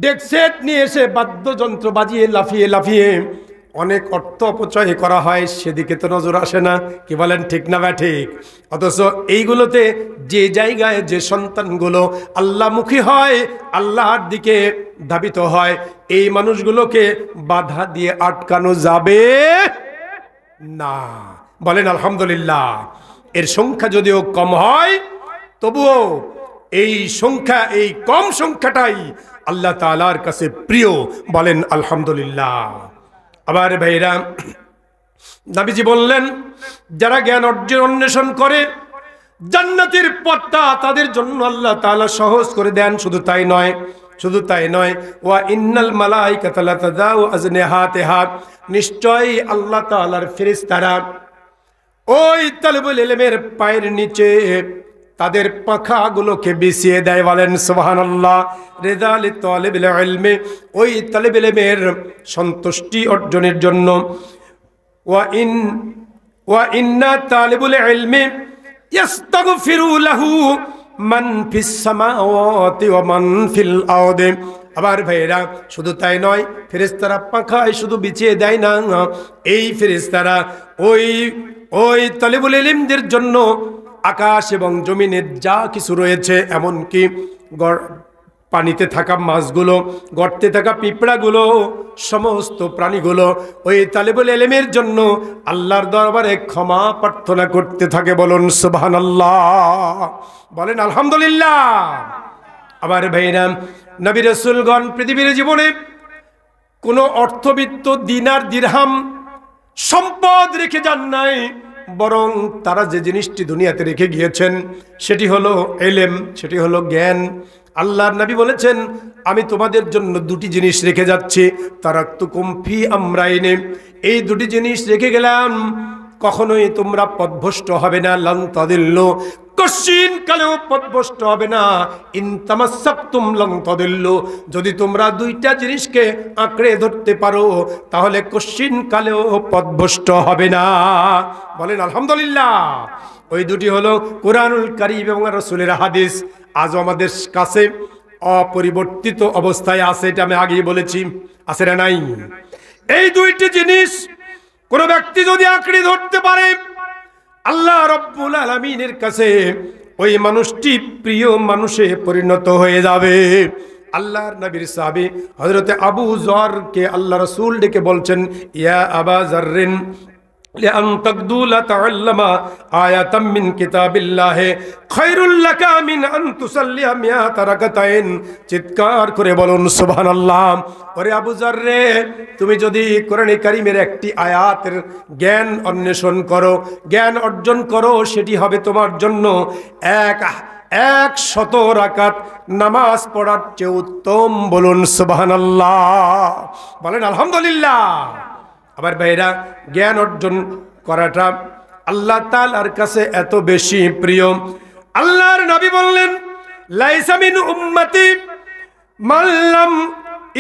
ডেক সেট নিয়ে এসে বাদ্যযন্ত্র বাজিয়ে লাফিয়ে লাফিয়ে অনেক অর্থ অপচয় করা হয়, সেদিকে তো নজর আসে না। কি বলেন, ঠিক না বা ঠিক? অথচ এইগুলোতে যে জায়গায় যে সন্তানগুলো আল্লাহমুখী হয়, আল্লাহর দিকে ধাবিত হয়, এই মানুষগুলোকে বাধা দিয়ে আটকানো যাবে না। বলেন আলহামদুলিল্লাহ। এর সংখ্যা যদিও কম হয়, তবুও এই সংখ্যা, এই কম সংখ্যাটাই আল্লাহ তাআলার কাছে প্রিয়। বলেন আলহামদুলিল্লাহ। আবার ভাইরা, নবীজি বললেন, যারা জ্ঞান অর্জন অন্বেষণ করে, জান্নাতের পথটা তাদের জন্য আল্লাহ তাআলা সহজ করে দেন। শুধু তাই নয়, ওয়া ইন্নাল মালাইকাতা লাতাদাউ আজনিহাতিহা, নিশ্চয়ই আল্লাহ তাআলার ফেরেশতারা ওই তালিবুল ইলমের পায়ের নিচে তাদের পাখাগুলোকে বিছিয়ে দেয়। বলেন সুবহানাল্লাহ। রিদা লি তালিবিল ইলমি, ওই তালিবুল ইলমের সন্তুষ্টি অর্জনের জন্য। ওয়া ইন্না তালিবুল ইলমি ইস্তাগফিরু লাহু মান ফিস সামাওয়াতি ওয়া মান ফিল আরদি। আবার ভাইরা, শুধু তাই নয়, ফেরেশতারা পাখায় শুধু বিছিয়ে দেয় না, এই ফেরেশতারা ওই তালিবুল ইলমদের জন্য আকাশ এবং জমিনের যা কিছু রয়েছে, এমনকি পানিতে থাকা মাছগুলো, গর্তে থাকা পিঁপড়াগুলো, সমস্ত প্রাণীগুলো ওই তালেবুল ইলমের জন্য আল্লাহর দরবারে ক্ষমা প্রার্থনা করতে থাকে। বলুন সুবহানাল্লাহ, বলেন আলহামদুলিল্লাহ। আবার ভাইরা, নবী রাসূলগণ পৃথিবীর জীবনে কোনো অর্থবিত্ত দিনার দিরহাম সম্পদ রেখে যান নাই, বরং তারা যে জিনিসটি দুনিয়াতে রেখে গিয়েছেন সেটি হলো ইলম, সেটি হলো জ্ঞান। আল্লাহর নবী বলেছেন, আমি তোমাদের জন্য দুটি জিনিস রেখে যাচ্ছি, তারাকতুকুম ফি আমরাইনি, এই দুটি জিনিস রেখে গেলাম, কখনোই তোমরা পথভ্রষ্ট হবে না। লান তাদিল্লু, কশিন কালেও পথভ্রষ্ট হবে না। ইন তামাসসাকতুম লান তাদিল্লু, যদি তোমরা দুইটা জিনিসকে আঁকড়ে ধরতে পারো তাহলে কশিন কালেও পথভ্রষ্ট হবে না। বলেন আলহামদুলিল্লাহ। ওই দুটি হলো কুরআনুল কারীম এবং রাসূলের হাদিস। আজও আমাদের কাছে অপরিবর্তিত অবস্থায় আছে, এটা আমি আগেই বলেছি, আছে না নাই? এই দুইটি জিনিস কোন ব্যক্তি যদি আঁকড়ে ধরতে পারে, আল্লাহ রাব্বুল আলামিনের কাছে ওই মানুষটি প্রিয় মানুষে পরিণত হয়ে যাবে। আল্লাহর নবীর সাহাবী হযরতে আবু যরকে আল্লাহ রাসূল ডেকে বলছেন, ইয়া আবা যররিন লিআন তাকদু লা তাআল্লামা আয়াতাম মিন কিতাবিল্লাহি খায়রুল লাকা মিন আন তুসাল্লিয়া মিয়াতা রাকাতাইন। চিৎকার করে বলুন সুবহানাল্লাহ। ওরে আবু যর রে, তুমি যদি কোরআনে কারীমের একটি আয়াতের জ্ঞান অন্বেষণ করো, জ্ঞান অর্জন করো, সেটি হবে তোমার জন্য 100 রাকাত নামাজ পড়ার চেয়ে উত্তম। বলুন সুবহানাল্লাহ, বলেন আলহামদুলিল্লাহ। আবার ভাইরা, জ্ঞান অর্জন করাটা আল্লাহ তাআলার কাছে এত বেশি প্রিয়। আল্লাহর নবী বললেন, লাইসা মিন উম্মতি মাল্লাম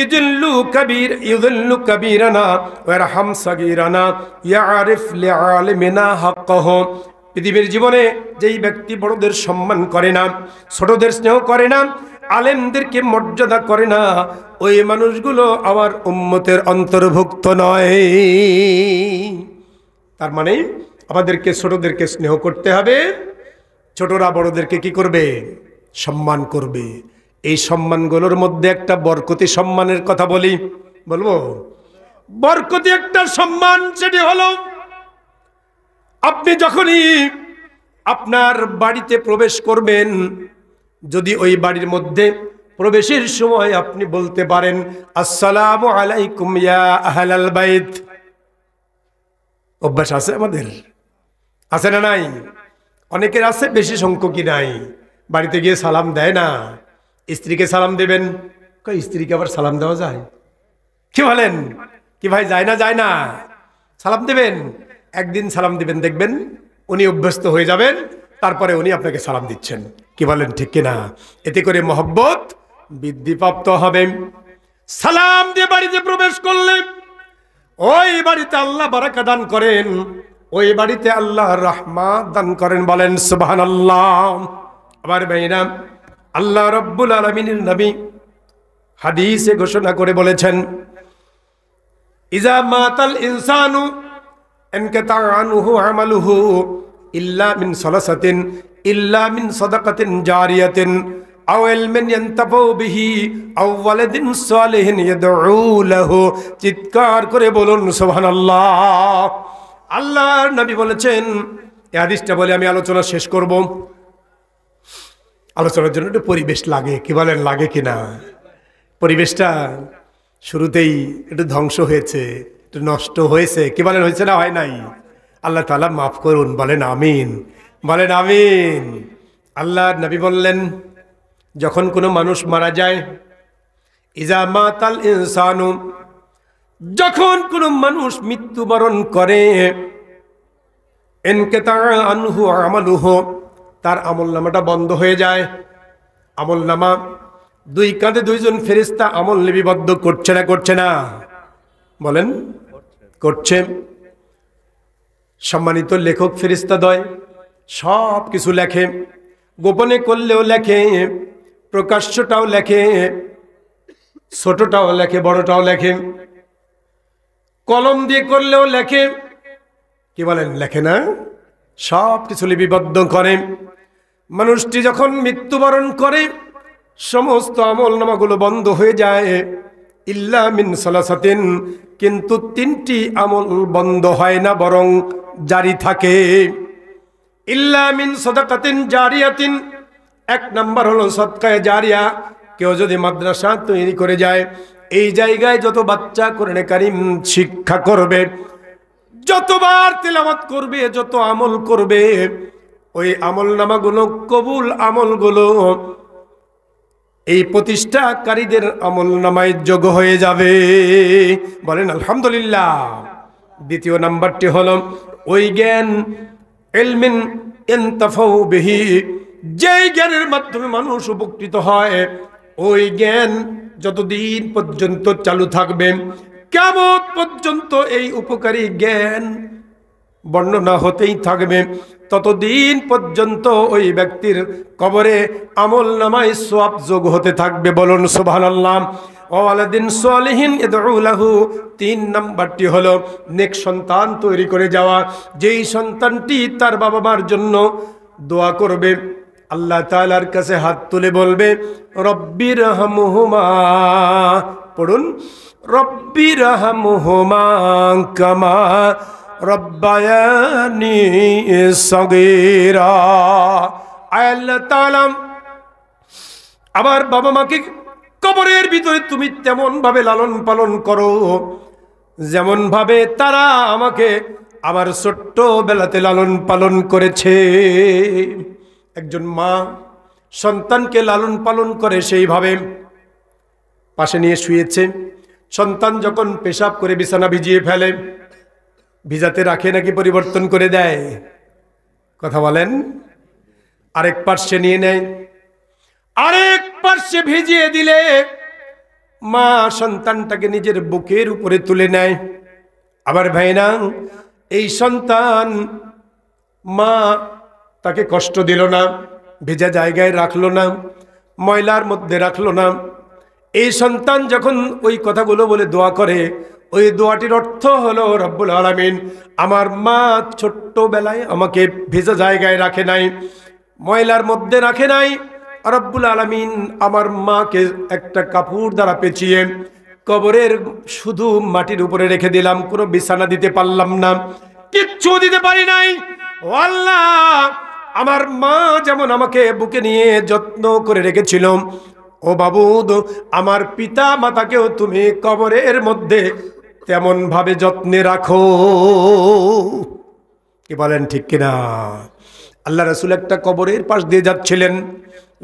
ইযিল্লু কাবীরানা ওয়া ইয়ারহাম সাগীরানা ইয়ারিফ লিআলিমিনা হাক্কাহু। পৃথিবীর জীবনে যেই ব্যক্তি বড়দের সম্মান করে না, ছোটদের স্নেহ করে না, আলেমদেরকে মর্যাদা করে না, ওই মানুষগুলো আমার উম্মতের অন্তর্ভুক্ত নয়। তার মানে আমাদেরকে ছোটদেরকে স্নেহ করতে হবে, ছোটরা বড়দেরকে কি করবে? সম্মান করবে। এই সম্মানগুলোর মধ্যে একটা বরকতি সম্মানের কথা বলবো। বরকতি একটা সম্মান, সেটি হলো আপনি যখনই আপনার বাড়িতে প্রবেশ করবেন, যদি ওই বাড়ির মধ্যে প্রবেশের সময় আপনি বলতে পারেন, আসসালামু আলাইকুম ইয়া আহলাল বাইত। অভ্যাস আছে আমাদের, আছে না নাই? অনেকের আছে, বেশি সংখ্যকই নাই। বাড়িতে গিয়ে সালাম দেয় না। স্ত্রীকে সালাম দেবেন, স্ত্রীকে আবার সালাম দেওয়া যায়? কি বলেন? কি ভাই, যায় না? যায় না? সালাম দেবেন, একদিন সালাম দিবেন, দেখবেন উনি অভ্যস্ত হয়ে যাবেন, তারপরে উনি আপনাকে সালাম দিচ্ছেন। কি বলেন, ঠিক কিনা? এতে করে মহব্বত বৃদ্ধিপ্রাপ্ত হবে। সালাম দিয়ে বাড়িতে প্রবেশ করলে ওই বাড়িতে আল্লাহ বারাকা দান করেন, ওই বাড়িতে আল্লাহ রহমত দান করেন। বলেন সুবহানাল্লাহ। আবার ভাইরা, আল্লাহ রাব্বুল আলামিনের নবী হাদিসে ঘোষণা করে বলেছেন, ইজা মাতাল ইনসানু ইনকাতা আনহু আমালুহু ইল্লা মিন সালাসাতিন ইল্লা মিন সাদাকাতিন জারিয়াতিন আও ইলমিন ইয়ানতাফু বিহি আও ওয়ালাদিন সালিহিন ইয়াদউ লাহু। চিৎকার করে বলুন সুবহানাল্লাহ। আল্লাহর নবী বলেছেন, এই হাদিসটা বলে আমি আলোচনা শেষ করব। আলোচনার জন্য একটু পরিবেশ লাগে, কি বলেন, লাগে কিনা? পরিবেশটা শুরুতেই একটু ধ্বংস হয়েছে, একটু নষ্ট হয়েছে, কি বলেন, হয়েছে না হয় নাই? আল্লাহ তাআলা মাফ করুন, বলেন আমিন, বলেন আমিন। আল্লাহর নবী বললেন, যখন কোনো মানুষ মারা যায়, ইজা মাতাল ইনসানু, যখন কোনো মানুষ মৃত্যুবরণ করে, ইনকাতা আনহু আমালুহু, তার আমলনামাটা বন্ধ হয়ে যায়। আমলনামা, দুই কাঁধে দুইজন ফেরেশতা আমল লিপিবদ্ধ করছে না? করছে না? বলেন, করছে। সম্মানিত লেখক ফেরেশতাদ্বয় সব কিছু লেখে, গোপনে করলেও লেখে, প্রকাশ্যটাও লেখে, ছোটটাও লেখে, বড়টাও লেখে, কলম দিয়ে করলেও লেখে। কি বলেন, লেখে না? সব কিছু লিপিবদ্ধ করে। মানুষটি যখন মৃত্যুবরণ করে, সমস্ত আমল নামাগুলো বন্ধ হয়ে যায়, ইল্লা মিন সালাসাতিন, কিন্তু 3টি আমল বন্ধ হয় না, বরং জারি থাকে। ইল্লা মিন সাদাকাতিন জারিয়াতিন, 1 নাম্বার হলো সদকায়ে জারিয়া। কেউ যদি মাদ্রাসা তৈরি করে যায়, এই জায়গায় যত বাচ্চা কোরআনে কারীম শিক্ষা করবে, যতবার তেলাওয়াত করবে, যত আমল করবে, ওই আমল নামাগুলো, কবুল আমলগুলো এই প্রতিষ্ঠাকারীদের আমল নামায় যোগ হয়ে যাবে। বলেন আলহামদুলিল্লাহ। দ্বিতীয় নাম্বারটি হলো ওই জ্ঞান, ইলমিন ইনতাফাউ বিহি, যেই জ্ঞানের মাধ্যমে মানুষ উপকৃত হয়, ওই জ্ঞান যতদিন পর্যন্ত চালু থাকবে, কিয়ামত পর্যন্ত এই উপকারী জ্ঞান বর্ণনা হতেই থাকবে, ততদিন পর্যন্ত ওই ব্যক্তির কবরে আমল নামায় সওয়াব যোগ হতে থাকবে। বলুন সুবহানাল্লাহ। ওয়ালাদিন সালিহিন ইয়াদউ লাহু, 3 নাম্বারটি হলো নেক সন্তান তৈরি করে যাওয়া, যেই সন্তানটি তার বাবা মার জন্য দোয়া করবে, আল্লাহ তাআলার কাছে হাত তুলে বলবে রব্বিরহামহুমা, পড়ুন রব্বিরহামহুমা কামা রব্বায়ানি সগীরা। আল্লাহ তাআলা আমার বাবা মাকে কবরের ভিতরে তুমি তেমন ভাবে লালন পালন করো, যেমন ভাবে তারা আমাকে আমার ছোট্ট বেলাতে লালন পালন করেছে। একজন মা সন্তানকে লালন পালন করে সেইভাবে পাশে নিয়ে শুয়েছে। সন্তান যখন পেশাব করে বিছানা ভিজিয়ে ফেলে, ভিজাতে রাখে নাকি পরিবর্তন করে দেয়? কথা বলেন। আরেক পার্শ্বে নিয়ে নেয়, আরেক পার্শ্বে ভিজিয়ে দিলে মা সন্তানটাকে নিজের বুকের উপরে তুলে নেয়। আবার ভাইনা, এই সন্তান মা তাকে কষ্ট দিল না, ভেজা জায়গায় রাখলো না, ময়লার মধ্যে রাখলো না। এই সন্তান যখন ওই কথাগুলো বলে দোয়া করে, ওই দোয়াটির অর্থ হলো রব্বুল আলামিন আমার মা ছোট্টবেলায় আমাকে ভেজা জায়গায় রাখে নাই, ময়লার মধ্যে রাখে নাই। রব্বুল আলামিন আমার মাকে একটা কাপড় দ্বারা পেঁচিয়ে কবরের শুধু মাটির উপরে রেখে দিলাম, কোনো বিছানা দিতে পারলাম না, কিচ্ছু দিতে পারি নাই। ও আল্লাহ, আমার মা যেমন আমাকে বুকে নিয়ে যত্ন করে রেখেছিল, ও বাবুদ আমার পিতা মাতাকেও তুমি কবরের মধ্যে তেমন ভাবে যত্নে রাখো। কি বলেন ঠিক কিনা? আল্লাহ রাসূল একটা কবরের পাশ দিয়ে যাচ্ছিলেন,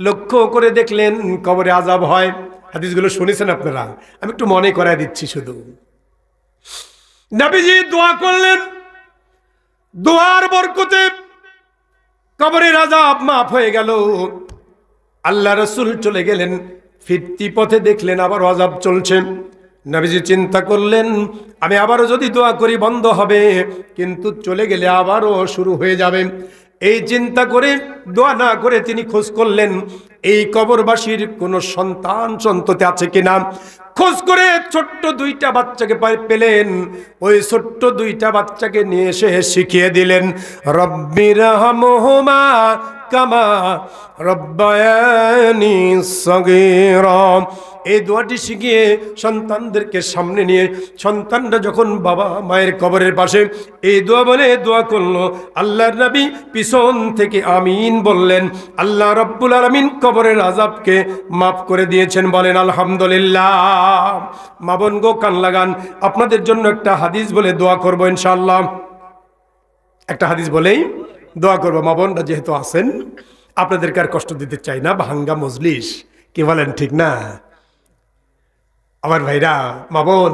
লক্ষ্য করে দেখলেন কবরে আযাব হয়। হাদিসগুলো শুনেছেন আপনারা, আমি একটু মনে করায় দিচ্ছি শুধু। নবীজি দোয়া করলেন, দোয়ার বরকতে কবরের আযাব মাফ হয়ে গেল। আল্লাহ রাসূল চলে গেলেন, ফিরতি পথে দেখলেন আবার আযাব চলছে। নবীজি চিন্তা করলেন আমি আবারও যদি দোয়া করি বন্ধ হবে, কিন্তু চলে গেলে আবারও শুরু হয়ে যাবে। এই চিন্তা করে দোয়া না করে তিনি খোঁজ করলেন এই কবরবাসীর কোনো সন্তান সন্ততি আছে কিনা। খোঁজ করে ছোট্ট 2টা বাচ্চাকে পেলেন। ওই ছোট্ট 2টা বাচ্চাকে নিয়ে এসে শিখিয়ে দিলেন রব্বিরহামহুমা কামা রব্বায়ানি সগীরা। এই দোয়াটি শিখিয়ে সন্তানদেরকে সামনে নিয়ে সন্তানরা যখন বাবা মায়ের কবরের পাশে এই দোয়া বলে দোয়া করলো, আল্লাহর নবী পিছন থেকে আমিন বললেন। আল্লাহ রাব্বুল আলামিন কবরের আযাবকে মাফ করে দিয়েছেন। বলেন আলহামদুলিল্লাহ। মা বোন গো, কান লাগান, আপনাদের জন্য একটা হাদিস বলে দোয়া করবো ইনশাআল্লাহ। একটা হাদিস বলেই দোয়া করবো। মা বোনরা যেহেতু আছেন, আপনাদেরকে আর কষ্ট দিতে চাই না, ভাঙ্গা মজলিস। কি বলেন ঠিক না? আমার ভাইরা, মা বোন,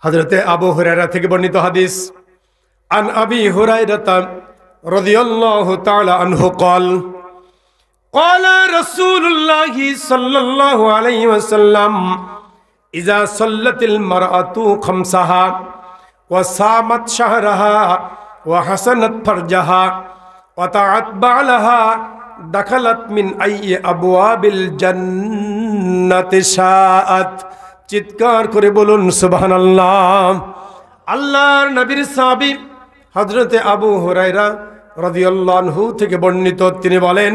হযরতে আবু হুরায়রা থেকে বর্ণিত হাদিস, আন আবি হুরায়রা রাদিয়াল্লাহু তাআলা আনহু قال قال رسول الله صلى الله عليه وسلم إذا صلت المرأة خمسها وصامت شهرها وحسنت فرجها وطاعت بعلها دخلت من أي أبواب الجنة شاءت। চিৎকার করে বলুন সুবহানাল্লাহ। আল্লাহর নবীর সাহাবী হযরতে আবু হুরায়রা রাদিয়াল্লাহু আনহু থেকে বর্ণিত, তিনি বলেন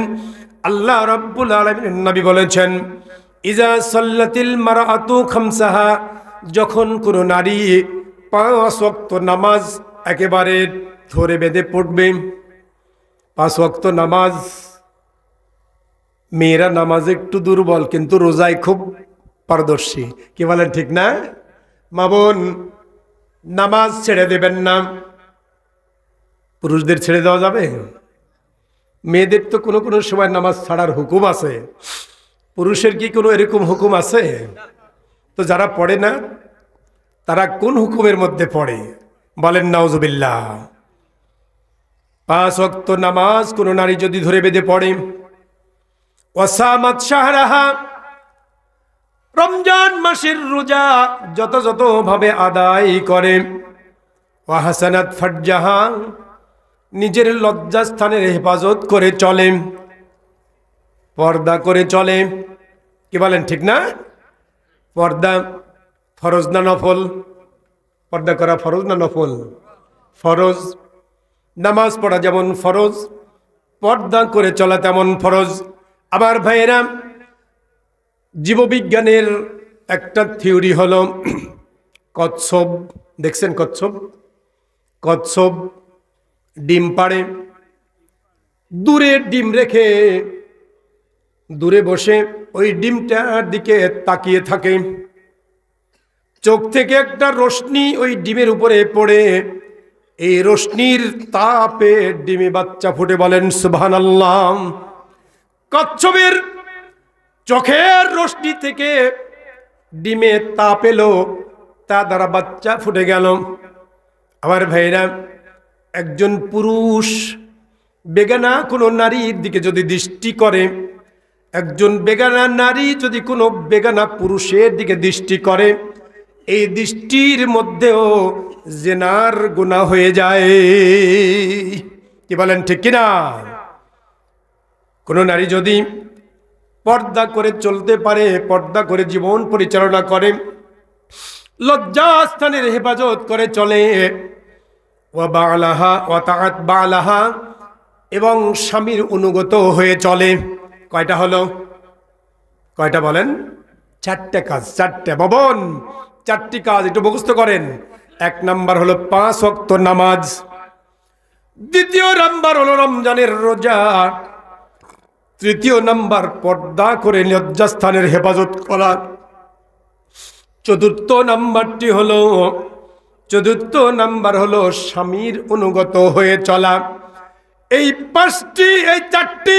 আল্লাহ রাব্বুল আলামিন নবী বলেছেন, ইজা সাল্লাতিল মারআতু খামসাহা, যখন কোনো নারী 5 ওয়াক্ত নামাজ একেবারে ধরে বেঁধে পড়বে। 5 ওয়াক্ত নামাজ, মেয়েরা নামাজ একটু দুর্বল কিন্তু রোজায় খুব পারদর্শী, কি বলেন ঠিক না? মা বোন, নামাজ ছেড়ে দেবেন না। পুরুষদের ছেড়ে দেওয়া যাবে? মেয়েদের তো কোনো কোনো সময় নামাজ ছাড়ার হুকুম আছে, পুরুষের কি কোনো এরকম হুকুম আছে? তো যারা পড়ে না তারা কোন হুকুমের মধ্যে পড়ে? বলেন নাউজুবিল্লাহ। 5 ওয়াক্ত নামাজ কোন নারী যদি ধরে বেঁধে পড়ে, ওয়াসামাত শাহরাহা, রমজান মাসের রোজা যথাযথ ভাবে আদায় করে, ওয়াহাসানাত ফারজাহা, নিজের লজ্জাস্থানের হেফাজত করে চলে, পর্দা করে চলে, কি বলেন ঠিক না? পর্দা ফরজ না নফল? পর্দা করা ফরজ না নফল? ফরজ। নামাজ পড়া যেমন ফরজ, পর্দা করে চলা তেমন ফরজ। আমার ভাইয়েরা, জীববিজ্ঞানের একটা থিওরি হলো কচ্ছপ, দেখছেন কচ্ছপ? কচ্ছপ ডিম পাড়ে, দূরে ডিম রেখে দূরে বসে ওই ডিমটার দিকে তাকিয়ে থাকে। চোখ থেকে একটা রশ্মি ওই ডিমের উপরে পড়ে, এই রশ্মির তাপে ডিমে বাচ্চা ফুটে। বলেন সুবহানাল্লাহ। কচ্ছপের চোখের রশ্মি থেকে ডিমে তাপ এলো, তা দ্বারা বাচ্চা ফুটে গেল। আমার ভাইরা, একজন পুরুষ বেগানা কোনো নারীর দিকে যদি দৃষ্টি করে, একজন বেগানা নারী যদি কোনো বেগানা পুরুষের দিকে দৃষ্টি করে, এই দৃষ্টির মধ্যেও জিনার গুনাহ হয়ে যায়, কি বলেন ঠিক কিনা? কোন নারী যদি পর্দা করে চলতে পারে, পর্দা করে জীবন পরিচালনা করে, লজ্জাস্থানের হেফাজত করে চলে, ওয়া বালাহা ওয়া তাআত বালাহা, এবং স্বামীর অনুগত হয়ে চলে। কয়টা হলো? কয়টা বলেন? 4টে কাজ। 4টে বাবন, 4টি কাজ একটু মুখস্থ করেন। 1 নাম্বার হলো 5 ওয়াক্ত নামাজ, 2য় নাম্বার হলো রমজানের রোজা, 3য় নাম্বার পর্দা করে লজ্জাস্থানের হেফাজত করা, 4র্থ নাম্বার হলো স্বামীর অনুগত হয়ে চলা। এই 5টি, এই 4টি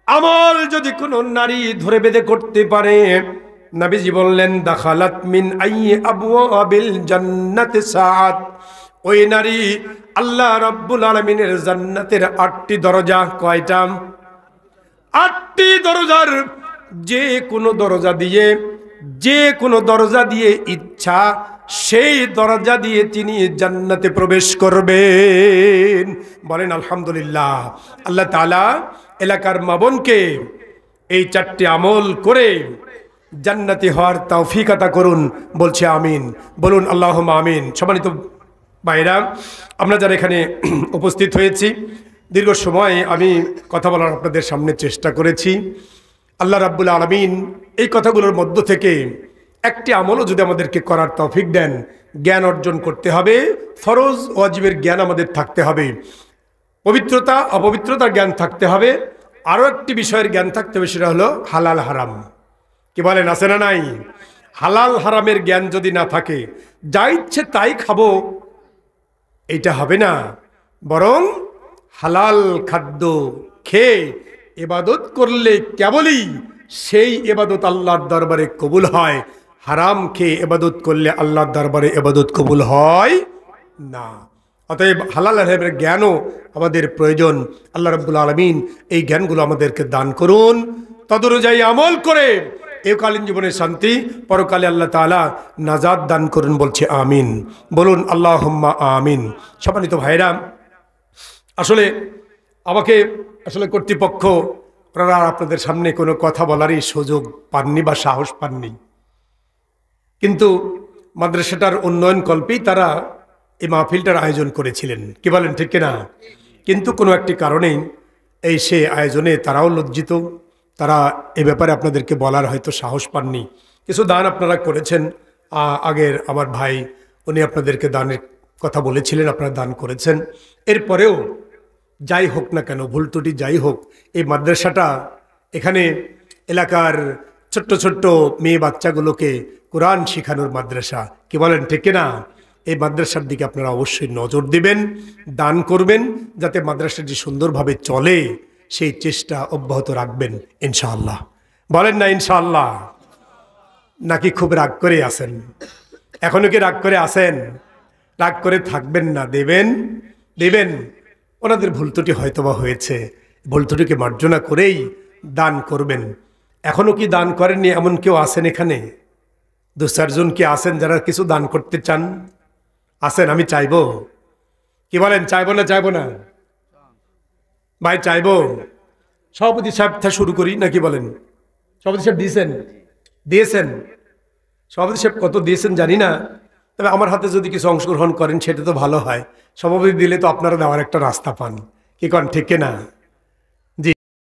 আমল যদি কোনো নারী ধরে বেঁধে করতে পারে, নবীজি বললেন, দাখালাত মিন আইয়ি আবওয়াবিল জান্নাতি সাআত, ওই নারী আল্লাহ রাব্বুল আলামিনের জান্নাতের 8টি দরজা। কয়টা? 8টি দরজার যে কোনো দরজা দিয়ে ইচ্ছা সেই দরজা দিয়ে তিনি জান্নাতে প্রবেশ করবেন। বলেন আলহামদুলিল্লাহ। আল্লাহ তাআলা এলাকার মা বোনকে এই 4টি আমল করে জান্নাতি হওয়ার তৌফিক আতা করুন। বলছে আমিন। বলুন আল্লাহুম্মা আমিন। সম্মানিত ভাইরা, আমরা যারা এখানে উপস্থিত হয়েছি, দীর্ঘ সময় আমি কথা বলার আপনাদের সামনে চেষ্টা করেছি। আল্লাহ রাব্বুল আলামিন এই কথাগুলোর মধ্য থেকে একটি আমলও যদি আমাদেরকে করার তৌফিক দেন, জ্ঞান অর্জন করতে হবে, ফরজ ওয়াজিবের জ্ঞান আমাদের থাকতে হবে, পবিত্রতা অপবিত্রতার জ্ঞান থাকতে হবে, আরও একটি বিষয়ের জ্ঞান থাকতে হবে, সেটা হলো হালাল হারাম। কি বলেন, আছে না নাই? হালাল হারামের জ্ঞান যদি না থাকে, যা ইচ্ছে তাই খাবো, এইটা হবে না। বরং হালাল খাদ্য খেয়ে ইবাদত করলে কেবলই সেই ইবাদত আল্লাহর দরবারে কবুল হয়। হারাম খেয়ে ইবাদত করলে আল্লাহর দরবারে ইবাদত কবুল হয় না। অতএব হালাল হারামের জ্ঞানও আমাদের প্রয়োজন। আল্লাহ রাব্বুল আলামিন এই জ্ঞানগুলো আমাদেরকে দান করুন। তদনুযায়ী আমল করে একালীন জীবনে শান্তি, পরকালে আল্লাহ তাআলা নাজাত দান করুন। বলছে আমিন। বলুন আল্লাহুম্মা আমিন। সম্মানিত ভাইরা, আসলে আমাকে কর্তৃপক্ষ আপনাদের সামনে কোনো কথা বলারই সুযোগ পাননি বা সাহস পাননি, কিন্তু মাদ্রাসাটার উন্নয়ন কল্পেই তারা এই মাহফিলটার আয়োজন করেছিলেন। কি বলেন ঠিক কিনা? কিন্তু কোনো একটি কারণেই
এই সে আয়োজনে তারাও লজ্জিত, তারা এ ব্যাপারে আপনাদেরকে বলার হয়তো সাহস পাননি। কিছু দান আপনারা করেছেন, আগের আমার ভাই উনি আপনাদেরকে দানের কথা বলেছিলেন, আপনারা দান করেছেন। এরপরেও যাই হোক না কেন, ভুল ত্রুটি যাই হোক, এই মাদ্রাসাটা এখানে এলাকার ছোট্ট ছোট্ট মেয়ে বাচ্চাগুলোকে কোরআন শেখানোর মাদ্রাসা, কি বলেন ঠিক না? এই মাদ্রাসার দিকে আপনারা অবশ্যই নজর দিবেন, দান করবেন, যাতে মাদ্রাসাটি সুন্দরভাবে চলে সেই চেষ্টা অব্যাহত রাখবেন ইনশাআল্লাহ। বলেন না ইনশাআল্লাহ? নাকি খুব রাগ করে আছেন? এখনো কি রাগ করে আছেন? রাগ করে থাকবেন না, দেবেন দেবেন। ওনাদের ভুল ত্রুটি হয়তোবা হয়েছে, ভুল ত্রুটিকে মার্জনা করেই দান করবেন। এখনো কি দান করেননি এমন কেউ আছেন এখানে? 2-4 জন কি আছেন যারা কিছু দান করতে চান? আছেন? আমি চাইবো, কি বলেন? চাইবো না চাইবো না ভাই? চাইবো। সভাপতি সাহেব থেকে শুরু করি নাকি বলেন? সভাপতি সাহেব দিয়েছেন? সভাপতি সাহেব কত দিয়েছেন জানি না, তবে আমার হাতে যদি কিছু অংশগ্রহণ করেন সেটা তো ভালো হয়। সভাপতি দিলে তো আপনারা দেওয়ার একটা রাস্তা পান, কি করেন ঠিক না?